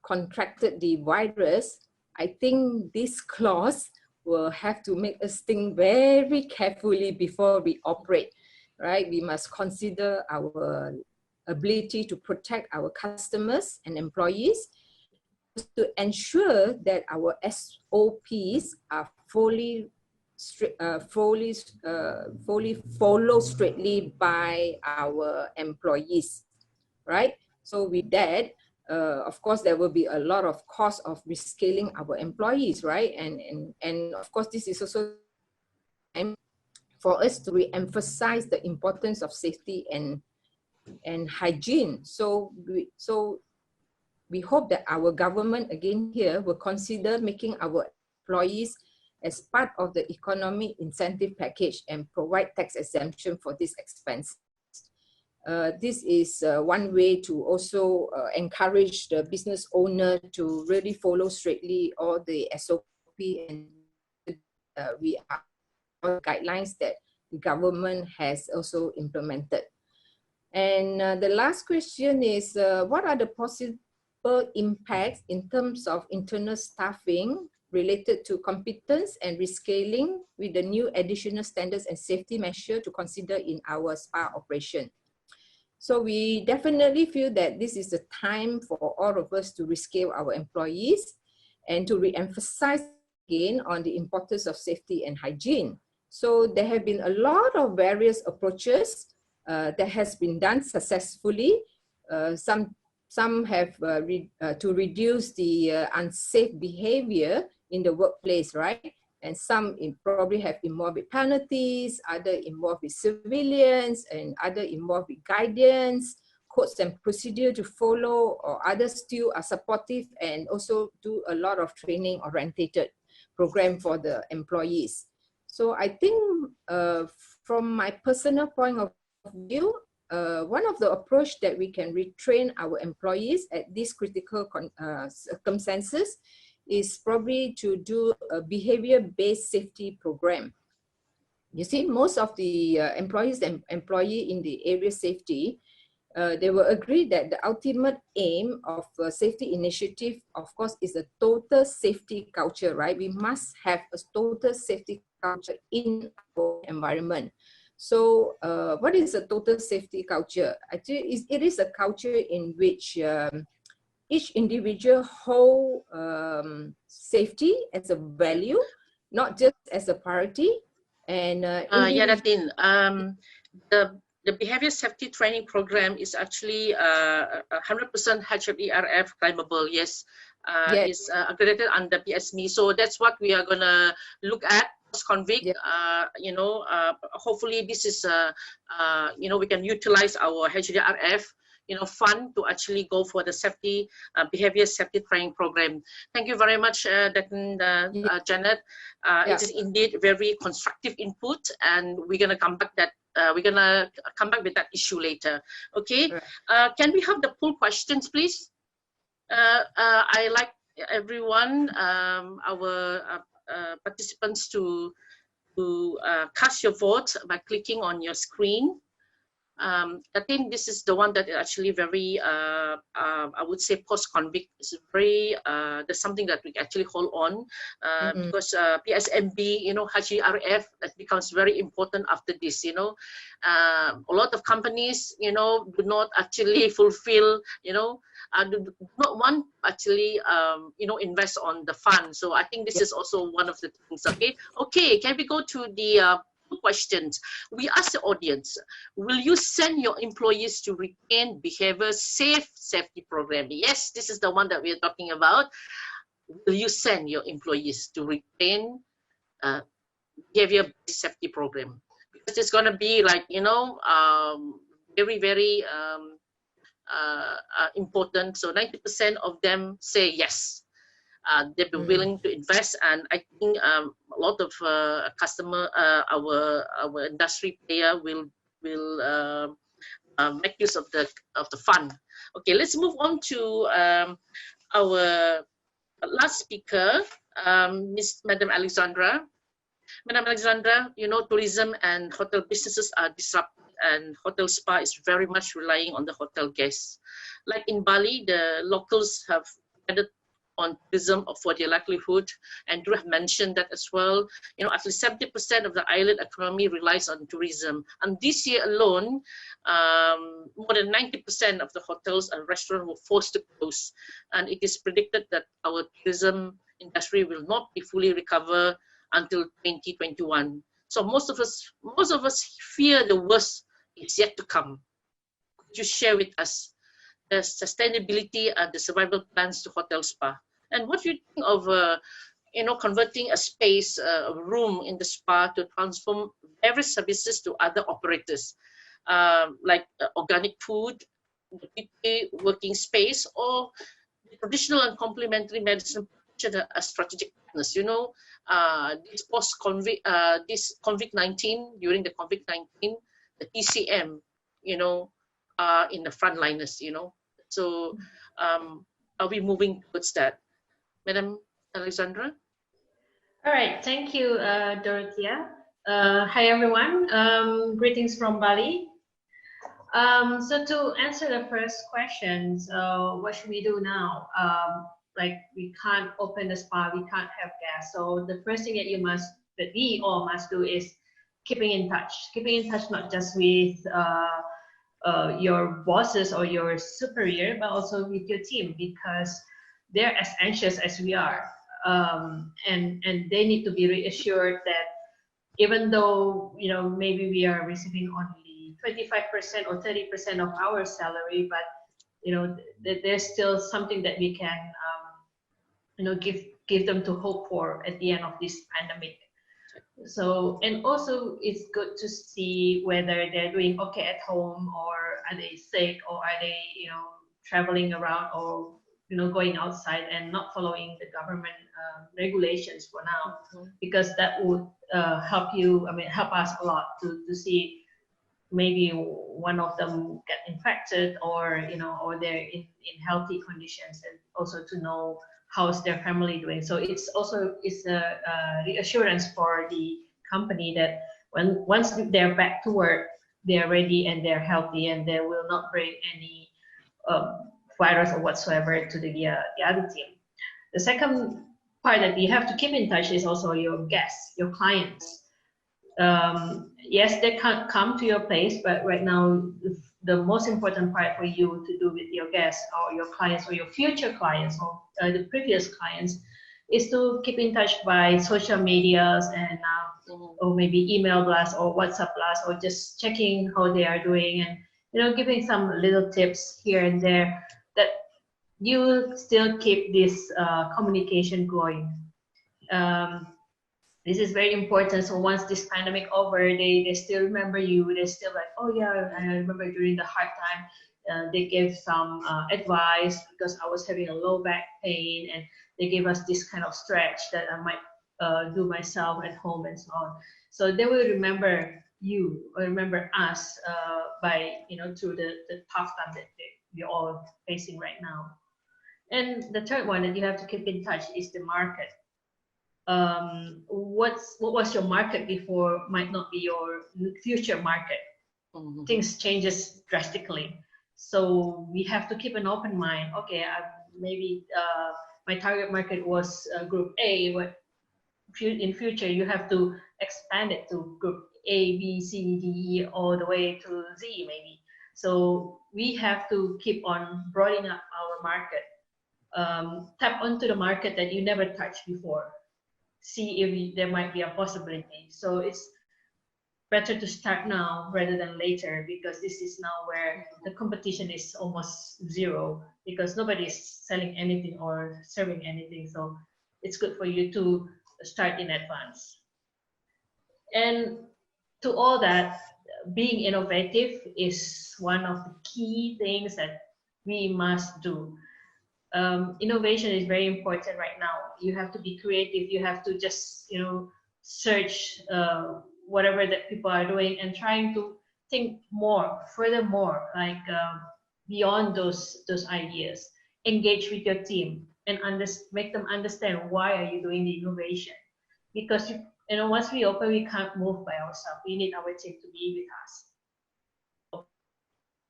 contracted the virus, I think this clause will have to make us think very carefully before we operate, right? We must consider our ability to protect our customers and employees, to ensure that our SOPs are fully followed straightly by our employees, right? So with that, of course, there will be a lot of cost of rescaling our employees, right? And of course, this is also time for us to re-emphasize the importance of safety and hygiene. So we hope that our government, again here, will consider making our employees as part of the economic incentive package and provide tax exemption for this expense. This is one way to also encourage the business owner to really follow straightly all the SOP and we are guidelines that the government has also implemented. And the last question is, what are the possible impacts in terms of internal staffing related to competence and rescaling with the new additional standards and safety measure to consider in our spa operation? So we definitely feel that this is the time for all of us to rescale our employees and to re-emphasize again on the importance of safety and hygiene. So there have been a lot of various approaches that has been done successfully. Some have to reduce the unsafe behavior in the workplace, right? And some probably have involved with penalties, other involved with civilians, and other involved with guidance, codes and procedure to follow, or others still are supportive and also do a lot of training orientated program for the employees. So I think from my personal point of view, one of the approach that we can retrain our employees at these critical circumstances is probably to do a behavior-based safety program. You see, most of the employees and employee in the area safety, they will agree that the ultimate aim of safety initiative, of course, is a total safety culture, right? We must have a total safety culture in our environment. So what is a total safety culture? Actually, it is a culture in which each individual hold safety as a value, not just as a priority. And yeah, Datin, the behavior safety training program is actually 100% HRERF climbable. Yes, yes. It's accredited under BSWA. So that's what we are gonna look at. Convict, yep. You know, hopefully this is, you know, we can utilize our HRERF, you know, fund to actually go for the safety, behavior safety training program. Thank you very much, Datin, Jeanette. It is indeed very constructive input, and we're gonna come back that we're gonna come back with that issue later. Okay, right. Can we have the poll questions, please? I like everyone, our participants to cast your vote by clicking on your screen. I think this is the one that is actually very, I would say, post-convict is very, there's something that we actually hold on because PSMB, you know, HRERF, that becomes very important after this, you know. A lot of companies, you know, do not actually fulfill, you know, do not want actually, you know, invest on the fund. So I think this is also one of the things. Okay, can we go to the questions? We ask the audience, will you send your employees to retain behavior safety program? Yes, this is the one that we are talking about. Will you send your employees to retain behavior safety program? Because it's going to be like, you know, very, very important. So 90% of them say yes. They've been willing to invest, and I think a lot of customer, our industry player will make use of the fund. Okay, let's move on to our last speaker, Madam Alexandra. Madam Alexandra, you know, tourism and hotel businesses are disrupted, and hotel spa is very much relying on the hotel guests. Like in Bali, the locals have added on tourism for their livelihood. And Drew have mentioned that as well. You know, at least 70% of the island economy relies on tourism. And this year alone, more than 90% of the hotels and restaurants were forced to close. And it is predicted that our tourism industry will not be fully recover until 2021. So most of us fear the worst is yet to come. Could you share with us the sustainability and the survival plans to hotel spa? And what do you think of, you know, converting a space, a room in the spa to transform various services to other operators, like organic food, working space, or traditional and complementary medicine as strategic partners? You know, this COVID-19, during the COVID-19, the TCM, you know, in the frontliners, you know. So are we moving towards that? Madam Alexandra? All right, thank you, Dorothea. Hi, everyone. Greetings from Bali. So to answer the first question, what should we do now? Like, we can't open the spa, we can't have guests. So the first thing that we all must do is keeping in touch. Keeping in touch not just with your bosses or your superior, but also with your team, because they're as anxious as we are. And they need to be reassured that even though, you know, maybe we are receiving only 25% or 30% of our salary, but, you know, there's still something that we can, you know, give them to hope for at the end of this pandemic. So, and also it's good to see whether they're doing okay at home, or are they sick, or are they, you know, traveling around, or, you know, going outside and not following the government regulations for now, because that would help us a lot to see maybe one of them get infected, or, you know, or they're in healthy conditions, and also to know how's their family doing. So it's a reassurance for the company that once they're back to work, they're ready and they're healthy, and they will not bring any virus or whatsoever to the other team. The second part that you have to keep in touch is also your guests, your clients. Yes, they can't come to your place, but right now the most important part for you to do with your guests or your clients or your future clients or the previous clients is to keep in touch by social medias and or maybe email blast or WhatsApp blast, or just checking how they are doing, and, you know, giving some little tips here and there that you still keep this communication going. This is very important. So once this pandemic over, they still remember you. They still like, oh yeah, I remember during the hard time, they gave some advice because I was having a low back pain, and they gave us this kind of stretch that I might do myself at home and so on. So they will remember you or remember us by, you know, through the tough time that we're all facing right now. And the third one that you have to keep in touch is the market. What was your market before might not be your future market. Things changes drastically, so we have to keep an open mind. Okay, maybe my target market was group A, but in future you have to expand it to group A, B, C, D, E, all the way to Z maybe. So we have to keep on broadening up our market. Tap onto the market that you never touched before. See if there might be a possibility. So it's better to start now rather than later, because this is now where the competition is almost zero, because nobody is selling anything or serving anything. So it's good for you to start in advance. And to all that, being innovative is one of the key things that we must do. Innovation is very important right now. You have to be creative. You have to just, you know, search whatever that people are doing and trying to think more, furthermore, like beyond those ideas. Engage with your team and make them understand why are you doing the innovation. Because you know, once we open, we can't move by ourselves. We need our team to be with us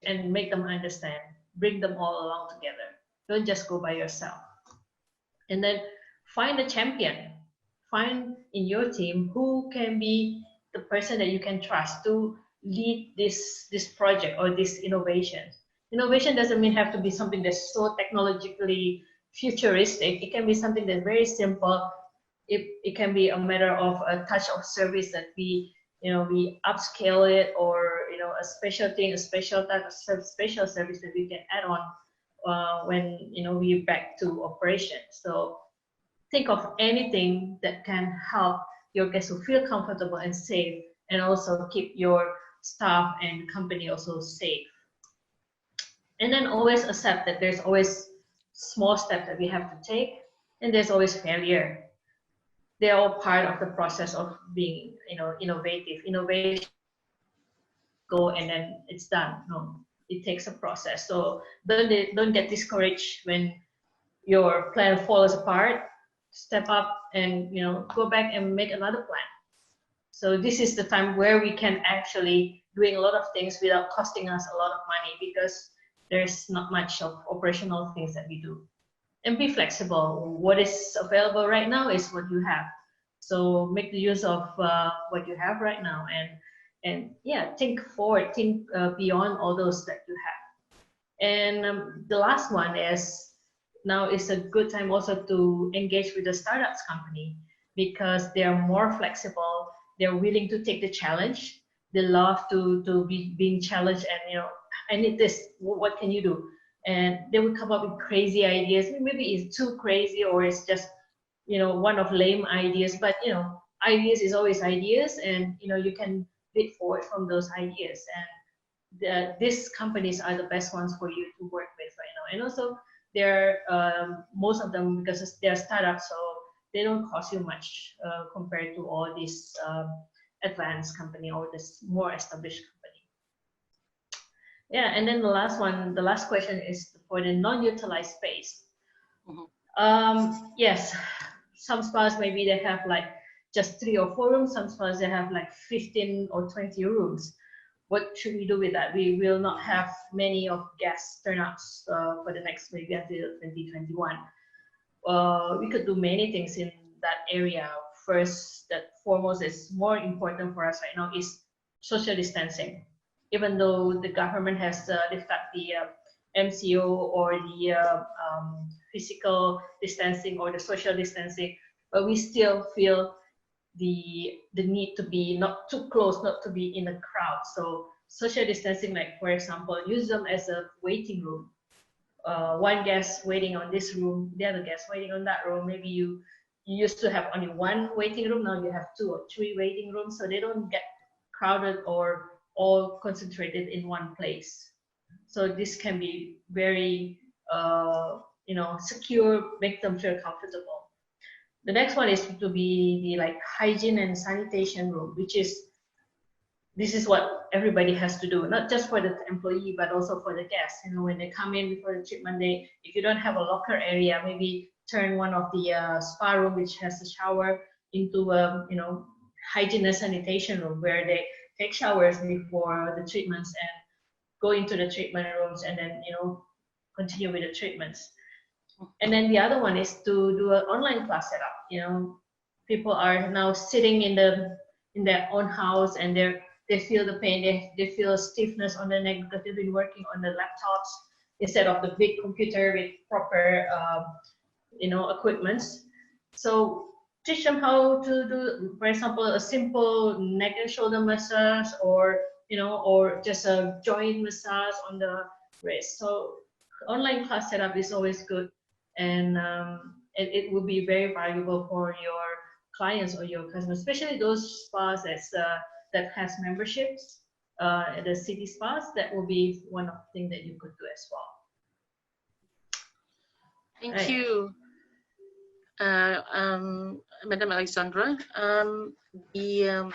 and make them understand. Bring them all along together. Don't just go by yourself. And then find a champion. Find in your team who can be the person that you can trust to lead this project or this innovation. Innovation doesn't mean have to be something that's so technologically futuristic. It can be something that's very simple. It can be a matter of a touch of service that we upscale it, or a special thing, a special type of special service that we can add on when we're back to operation. So think of anything that can help your guests to feel comfortable and safe, and also keep your staff and company also safe. And then always accept that there's always small steps that we have to take, and there's always failure. They're all part of the process of being, innovative. Innovation go and then it's done. No, it takes a process. So don't get discouraged when your plan falls apart. Step up and go back and make another plan. So this is the time where we can actually doing a lot of things without costing us a lot of money, because there's not much of operational things that we do. And be flexible. What is available right now is what you have. So make the use of what you have right now, and yeah, think forward, think beyond all those that you have. And the last one is, now is a good time also to engage with the startups company, because they are more flexible. They're willing to take the challenge. They love to be being challenged, and I need this. What can you do? And they would come up with crazy ideas. Maybe it's too crazy, or it's just one of lame ideas. But ideas is always ideas, and you can lead forward from those ideas. And these companies are the best ones for you to work with right now. And also, they're most of them, because they're startups, so they don't cost you much compared to all these advanced company or this more established company. Yeah, and then the last question is for the non-utilized space. Mm-hmm. Yes, some spas maybe they have like just 3 or 4 rooms. Some spas they have like 15 or 20 rooms. What should we do with that? We will not have many of guest turnouts for the next maybe until 2021. We could do many things in that area. First, that foremost is more important for us right now is social distancing. Even though the government has lifted the MCO or the physical distancing or the social distancing, but we still feel the need to be not too close, not to be in a crowd. So social distancing, like for example, use them as a waiting room. One guest waiting on this room, the other guest waiting on that room. Maybe you used to have only 1 waiting room, now you have 2 or 3 waiting rooms, so they don't get crowded or all concentrated in one place. So this can be very secure, make them feel comfortable. The next one is to be the like hygiene and sanitation room, this is what everybody has to do, not just for the employee, but also for the guests. When they come in before the treatment, if you don't have a locker area, maybe turn one of the spa room, which has a shower, into a hygiene and sanitation room, where they take showers before the treatments and go into the treatment rooms, and then continue with the treatments. And then the other one is to do an online class setup. People are now sitting in their own house, and they feel the pain, they feel stiffness on the neck because they've been working on the laptops instead of the big computer with proper equipments. So teach them how to do, for example, a simple neck and shoulder massage, or just a joint massage on the wrist. So online class setup is always good, and it will be very valuable for your clients or your customers, especially those spas that has memberships, the city spas. That will be one of the things that you could do as well. Thank you, Madam Alexandra. The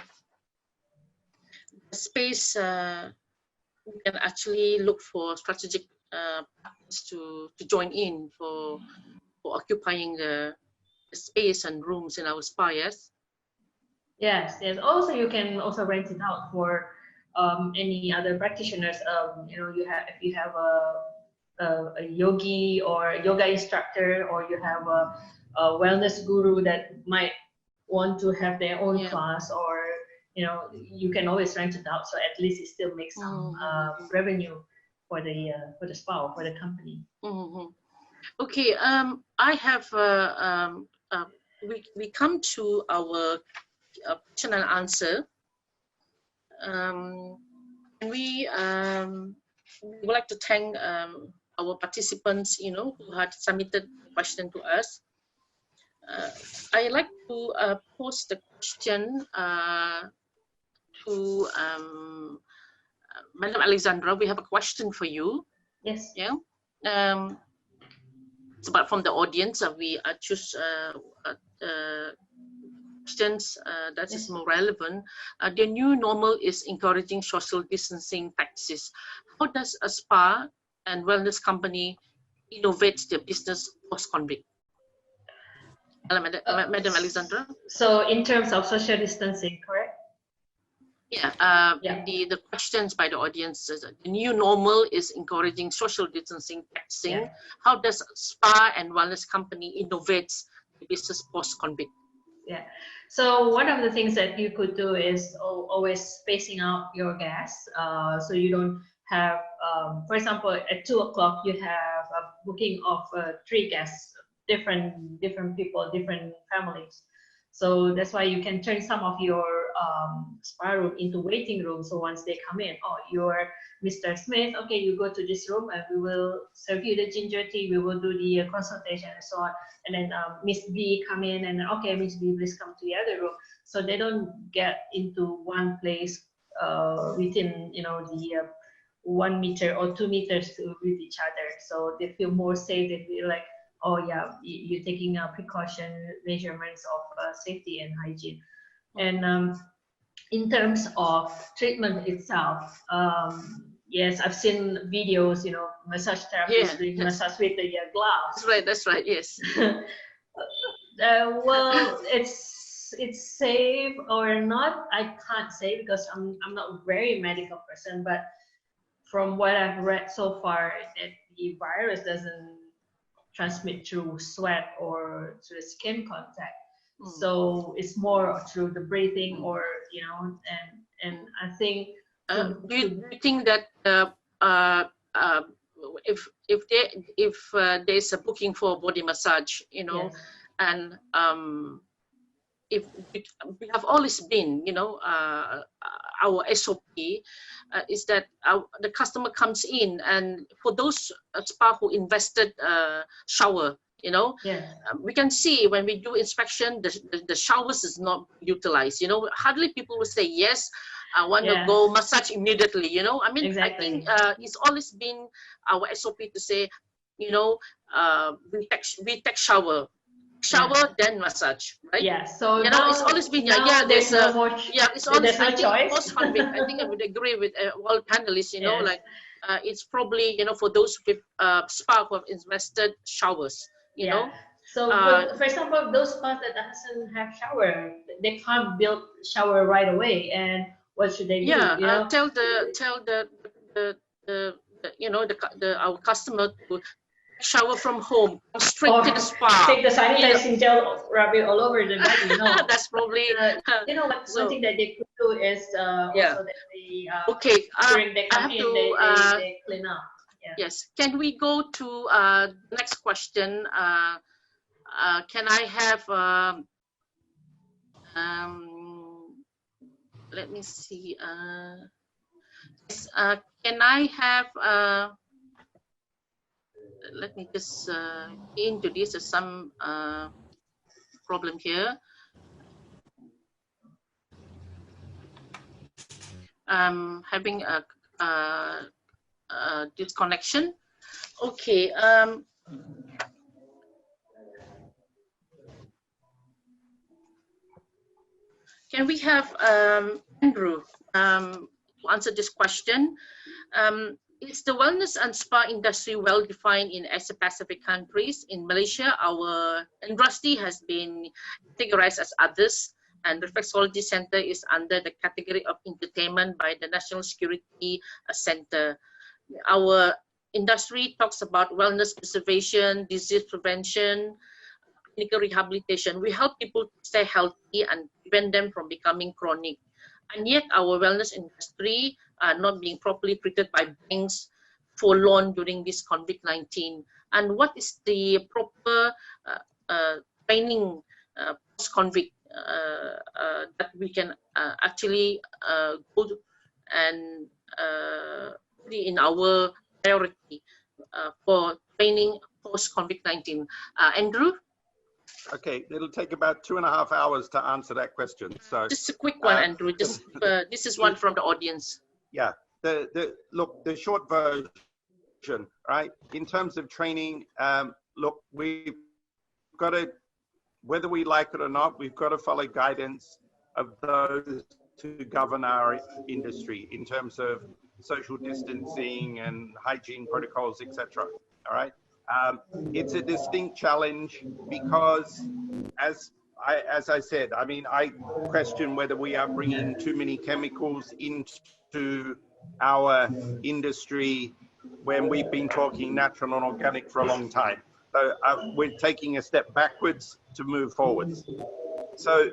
space, we can actually look for strategic partners to join in for occupying the space and rooms in our spa. Yes. Also, you can also rent it out for any other practitioners. If you have a yogi or yoga instructor, or you have wellness guru that might want to have their own class, or you can always rent it out. So at least it still makes some revenue for the spa, for the company. Okay. I have we come to our question and answer. We would like to thank our participants, who had submitted the question to us. I like to pose the question to Madam Alexandra. We have a question for you. Yes. Yeah. It's about from the audience. We choose questions that is more relevant. The new normal is encouraging social distancing practices. How does a spa and wellness company innovate their business post-COVID? Madam Alexandra? So in terms of social distancing, correct? Yeah, the questions by the audience is the new normal is encouraging social distancing practicing. Yeah. How does spa and wellness company innovate the business post-COVID? Yeah, so one of the things that you could do is always spacing out your guests. So you don't have, for example, at 2 o'clock you have a booking of 3 guests, different people, different families. So that's why you can turn some of your spa room into waiting room. So once they come in, oh, you're Mr. Smith, okay, you go to this room and we will serve you the ginger tea, we will do the consultation and so on. And then Miss B come in and okay, Miss B, please come to the other room. So they don't get into one place within, the 1 meter or 2 meters with each other. So they feel more safe. They feel like, oh yeah, you're taking precaution measurements of safety and hygiene. And in terms of treatment itself, yes, I've seen videos, massage therapists doing massage with the gloves. That's right, yes. Well, it's safe or not, I can't say because I'm not a very medical person, but from what I've read so far, the virus doesn't transmit through sweat or through skin contact. So it's more through the breathing or, and I think. Do you think that if there's a booking for body massage, yes. And if we have always been, our SOP is that the customer comes in, and for those spa who invested shower, we can see when we do inspection, the showers is not utilized. Hardly people will say yes, I want to go massage immediately. Exactly. I think it's always been our SOP to say, we take shower, then massage, right? Yeah. So it's always been there's it's always no choice. Post-COVID, I think I would agree with all panelists. Like it's probably for those with spa who have invested showers. So for example, those spas that doesn't have shower, they can't build shower right away, and what should they do? Tell our customer to shower from home, go straight to the spa. Take the sanitizing gel, rub it all over the body. That's probably. One thing that they could do is also that they during they come in, they clean up. Yeah. Yes. Can we go to the next question? Can I have? Let me see. Can I have? Let me just into this. There's some problem here. Having a disconnection. Okay. Can we have Andrew to answer this question? Is the wellness and spa industry well defined in Asia-Pacific countries? In Malaysia, our industry has been categorized as others, and Reflexology Center is under the category of entertainment by the National Security Center. Our industry talks about wellness preservation, disease prevention, clinical rehabilitation, we help people to stay healthy and prevent them from becoming chronic. And yet our wellness industry are not being properly treated by banks for loan during this COVID-19. And what is the proper training post-convict that we can actually go and in our priority for training post-COVID-19? Andrew? Okay, it'll take about 2.5 hours to answer that question. So just a quick one, Andrew. Just this is one from the audience. Yeah, look, the short version, right? In terms of training, look, we've got to, whether we like it or not, we've got to follow guidance of those to govern our industry in terms of social distancing and hygiene protocols, etc. All right. It's a distinct challenge because, as I said, I mean, I question whether we are bringing too many chemicals into our industry when we've been talking natural and organic for a long time. So we're taking a step backwards to move forwards. So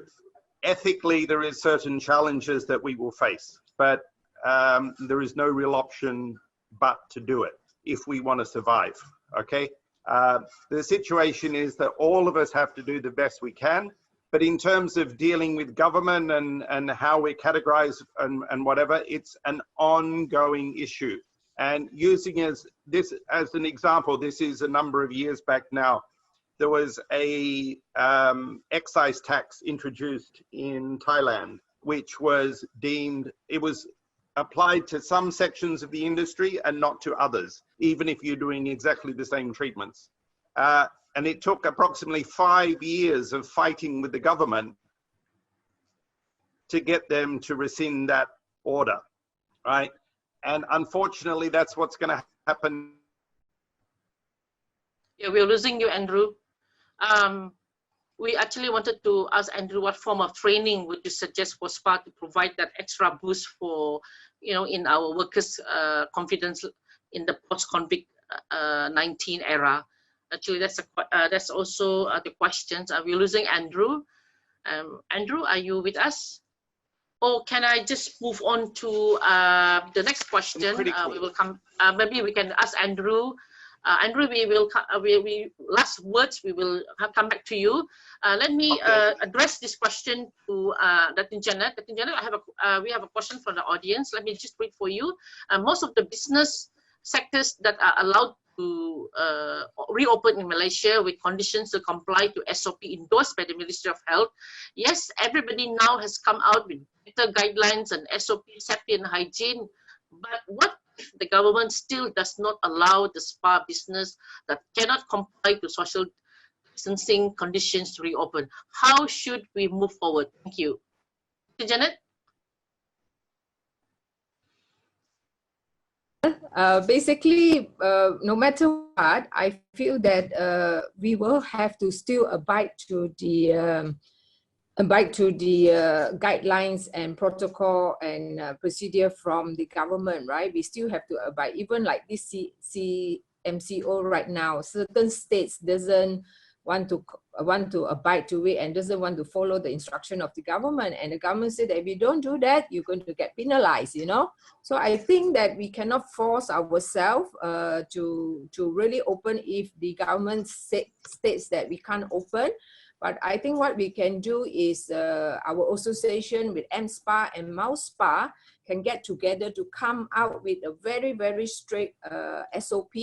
ethically, there is certain challenges that we will face, but there is no real option but to do it if we want to survive. Okay, the situation is that all of us have to do the best we can, but in terms of dealing with government and how we categorize and whatever, it's an ongoing issue. And using this as an example, this is a number of years back now, there was a excise tax introduced in Thailand, which was deemed, it was applied to some sections of the industry and not to others, even if you're doing exactly the same treatments. And it took approximately 5 years of fighting with the government to get them to rescind that order, right? And unfortunately, that's what's going to happen. Yeah, we're losing you, Andrew. We actually wanted to ask Andrew what form of training would you suggest for SPA to provide that extra boost for, you know, in our workers' confidence in the post-COVID-19 era. Actually, that's also the questions. We're losing Andrew. Andrew, are you with us? Or can I just move on to the next question? We will come. Maybe we can ask Andrew. Andrew, we will last words. We will come back to you. Let me address this question to Datin Jeanette. Datin Jeanette, we have a question from the audience. Let me just read for you. Most of the business sectors that are allowed to reopen in Malaysia with conditions to comply to SOP endorsed by the Ministry of Health. Yes, everybody now has come out with better guidelines and SOP, safety and hygiene. But what if the government still does not allow the spa business that cannot comply to social distancing conditions to reopen? How should we move forward? Thank you. Janet? Basically, no matter what, I feel that we will have to still abide to the guidelines and protocol and procedure from the government, right? We still have to abide. Even like this MCO right now, certain states doesn't want to abide to it and doesn't want to follow the instruction of the government. And the government said that if you don't do that, you're going to get penalized, you know? So I think that we cannot force ourselves to really open if the government states that we can't open. But I think what we can do is our association with AMSPA and MAWSPA can get together to come out with a very, very strict SOP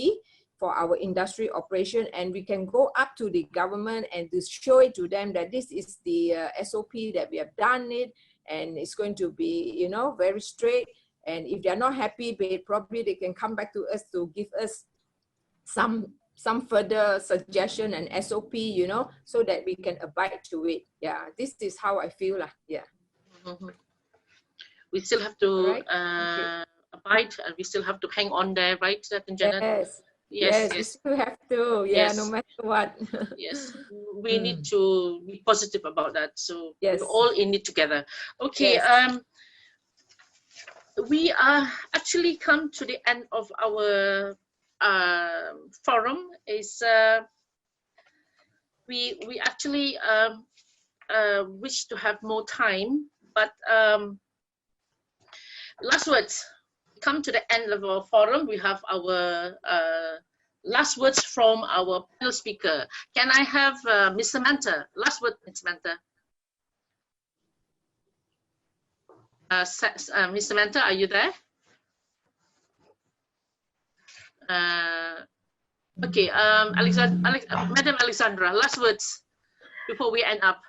for our industry operation, and we can go up to the government and to show it to them that this is the SOP that we have done it, and it's going to be, you know, very strict. And if they're not happy, probably they can come back to us to give us some further suggestion and SOP, you know, so that we can abide to it. Yeah, this is how I feel. Yeah. Mm-hmm. We still have to abide, and we still have to hang on there, right, Janet? Yes. Yes, we still have to, yes. No matter what. Yes, we need to be positive about that. So yes, we're all in it together. Okay, yes. We are actually come to the end of our forum. we actually wish to have more time, but last words. Come to the end of our forum. We have our last words from our panel speaker. Can I have Miss Samantha? Last word, Miss Samantha. Miss Samantha, are you there? Okay, Madam Alexandra, last words before we end up.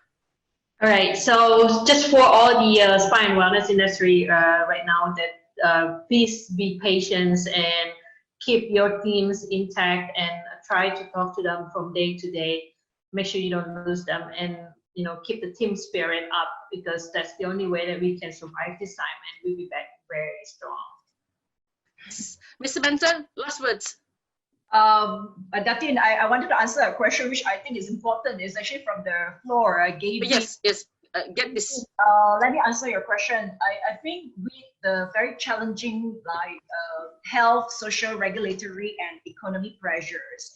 All right, so just for all the spa and wellness industry right now, that please be patient and keep your teams intact and try to talk to them from day to day. Make sure you don't lose them, and keep the team spirit up, because that's the only way that we can survive this time, and we'll be back very strong. Ms. Samantha, last words. Datin, I wanted to answer a question which I think is important. It's actually from the floor. Yes. Get this. Let me answer your question. I think with the very challenging health, social, regulatory, and economic pressures,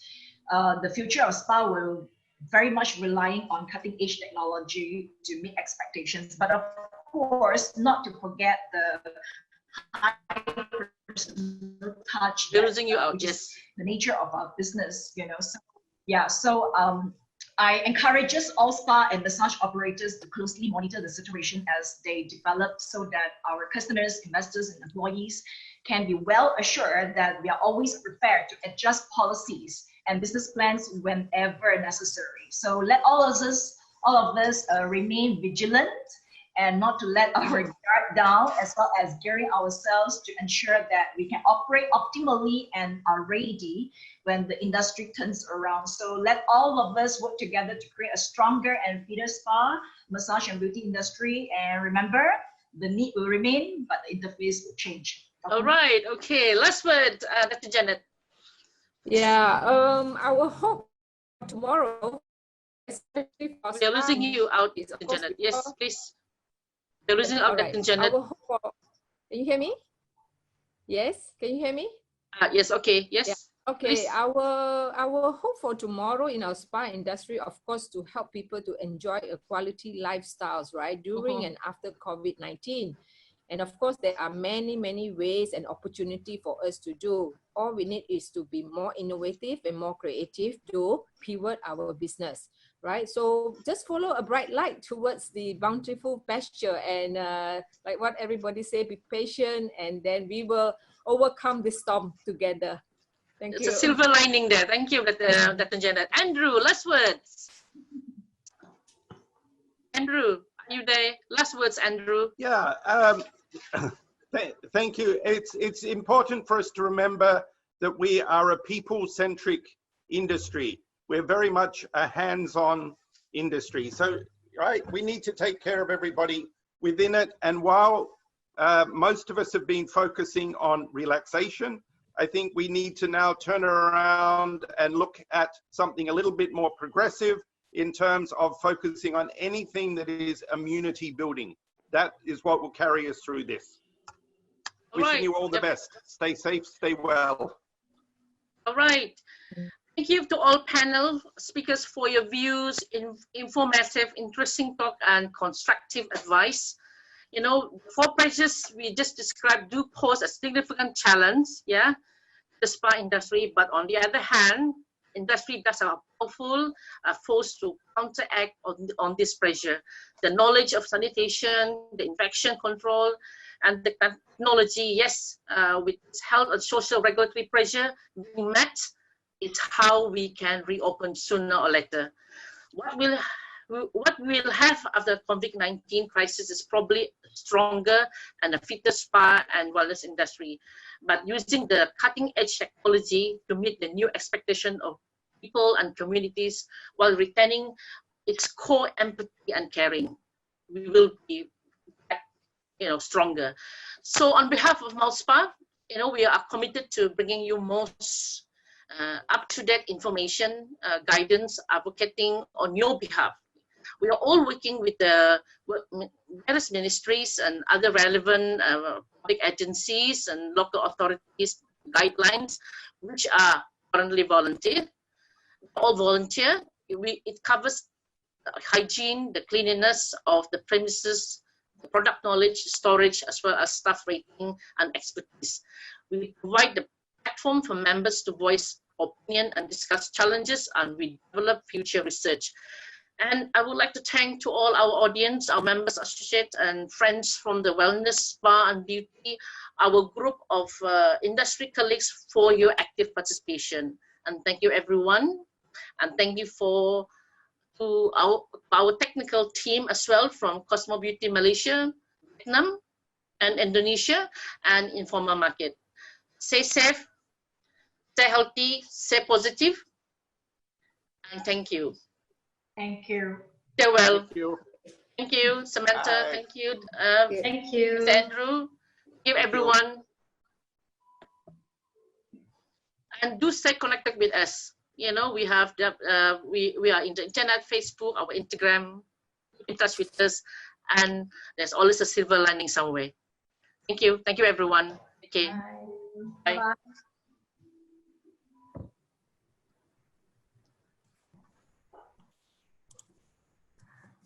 the future of spa will very much relying on cutting-edge technology to meet expectations. But of course, not to forget the high personal touch. They're losing you out. Yes. The nature of our business, So I encourage all spa and massage operators to closely monitor the situation as they develop, so that our customers, investors, and employees can be well assured that we are always prepared to adjust policies and business plans whenever necessary. So let all of us remain vigilant and not to let our guard down, as well as gearing ourselves to ensure that we can operate optimally and are ready when the industry turns around. So let all of us work together to create a stronger and fitter spa, massage and beauty industry. And remember, the need will remain, but the interface will change. All right, okay. Last word, Dr. Jeanette. Yeah, our hope tomorrow, especially for we are losing you out, Dr. Jeanette. Yes, please. They're losing out, Dr. Jeanette. Can you hear me? Yes, can you hear me? Yes, okay, yes. Yeah. Okay, please. Our hope for tomorrow in our spa industry, of course, to help people to enjoy a quality lifestyles, right, during and after COVID-19. And of course, there are many ways and opportunity for us to do. All we need is to be more innovative and more creative to pivot our business, right? So just follow a bright light towards the bountiful pasture, and like what everybody say, be patient, and then we will overcome the storm together. Thank you. It's a silver lining there. Thank you, Dr. Jeanette. Andrew, last words. Andrew, are you there? Last words, Andrew. Yeah. Thank you. It's important for us to remember that we are a people-centric industry. We're very much a hands-on industry. So, right, we need to take care of everybody within it. And while most of us have been focusing on relaxation, I think we need to now turn around and look at something a little bit more progressive in terms of focusing on anything that is immunity building. That is what will carry us through this. Wishing you all the best. Stay safe, stay well. All right. Thank you to all panel speakers for your views, informative, interesting talk, and constructive advice. You know, 4 pressures we just described do pose a significant challenge, yeah, the spa industry. But on the other hand, industry does have a powerful force to counteract on this pressure. The knowledge of sanitation, the infection control, and the technology, yes, with health and social regulatory pressure being met, it's how we can reopen sooner or later. What we'll have after the COVID-19 crisis is probably stronger and a fitter spa and wellness industry, but using the cutting-edge technology to meet the new expectation of people and communities while retaining its core empathy and caring. We will be, stronger. So on behalf of MAWSPA, we are committed to bringing you most up-to-date information, guidance, advocating on your behalf. We are all working with the various ministries and other relevant public agencies and local authorities guidelines, which are currently volunteer. All volunteer, it covers hygiene, the cleanliness of the premises, the product knowledge, storage, as well as staff rating and expertise. We provide the platform for members to voice opinion and discuss challenges, and we develop future research. And I would like to thank to all our audience, our members, associates, and friends from the wellness, spa, and beauty, our group of industry colleagues for your active participation. And thank you, everyone. And thank you to our technical team as well from Cosmobeauté Malaysia, Vietnam, and Indonesia, and Informal Market. Stay safe, stay healthy, stay positive, and thank you. Thank you. Stay well. Thank you. Thank you, Samantha. Bye. Thank you. Thank you. Mr. Andrew. Give everyone. And do stay connected with us. You know, we have we are in the internet, Facebook, our Instagram. Keep in touch with us, and there's always a silver lining somewhere. Thank you. Thank you, everyone. Okay. Bye. Bye. Bye.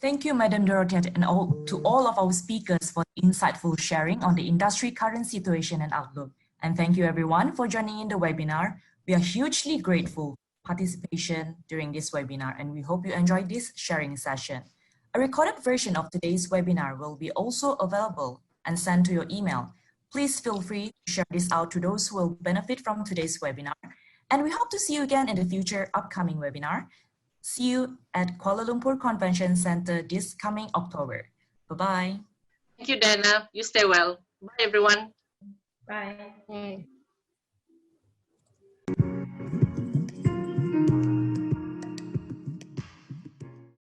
Thank you, Madam Dorothea, and to all of our speakers for insightful sharing on the industry current situation and outlook. And thank you, everyone, for joining in the webinar. We are hugely grateful for participation during this webinar, and we hope you enjoyed this sharing session. A recorded version of today's webinar will be also available and sent to your email. Please feel free to share this out to those who will benefit from today's webinar. And we hope to see you again in the future upcoming webinar. See you at Kuala Lumpur Convention Center this coming October. Bye-bye. Thank you, Dana. You stay well. Bye, everyone. Bye. Bye.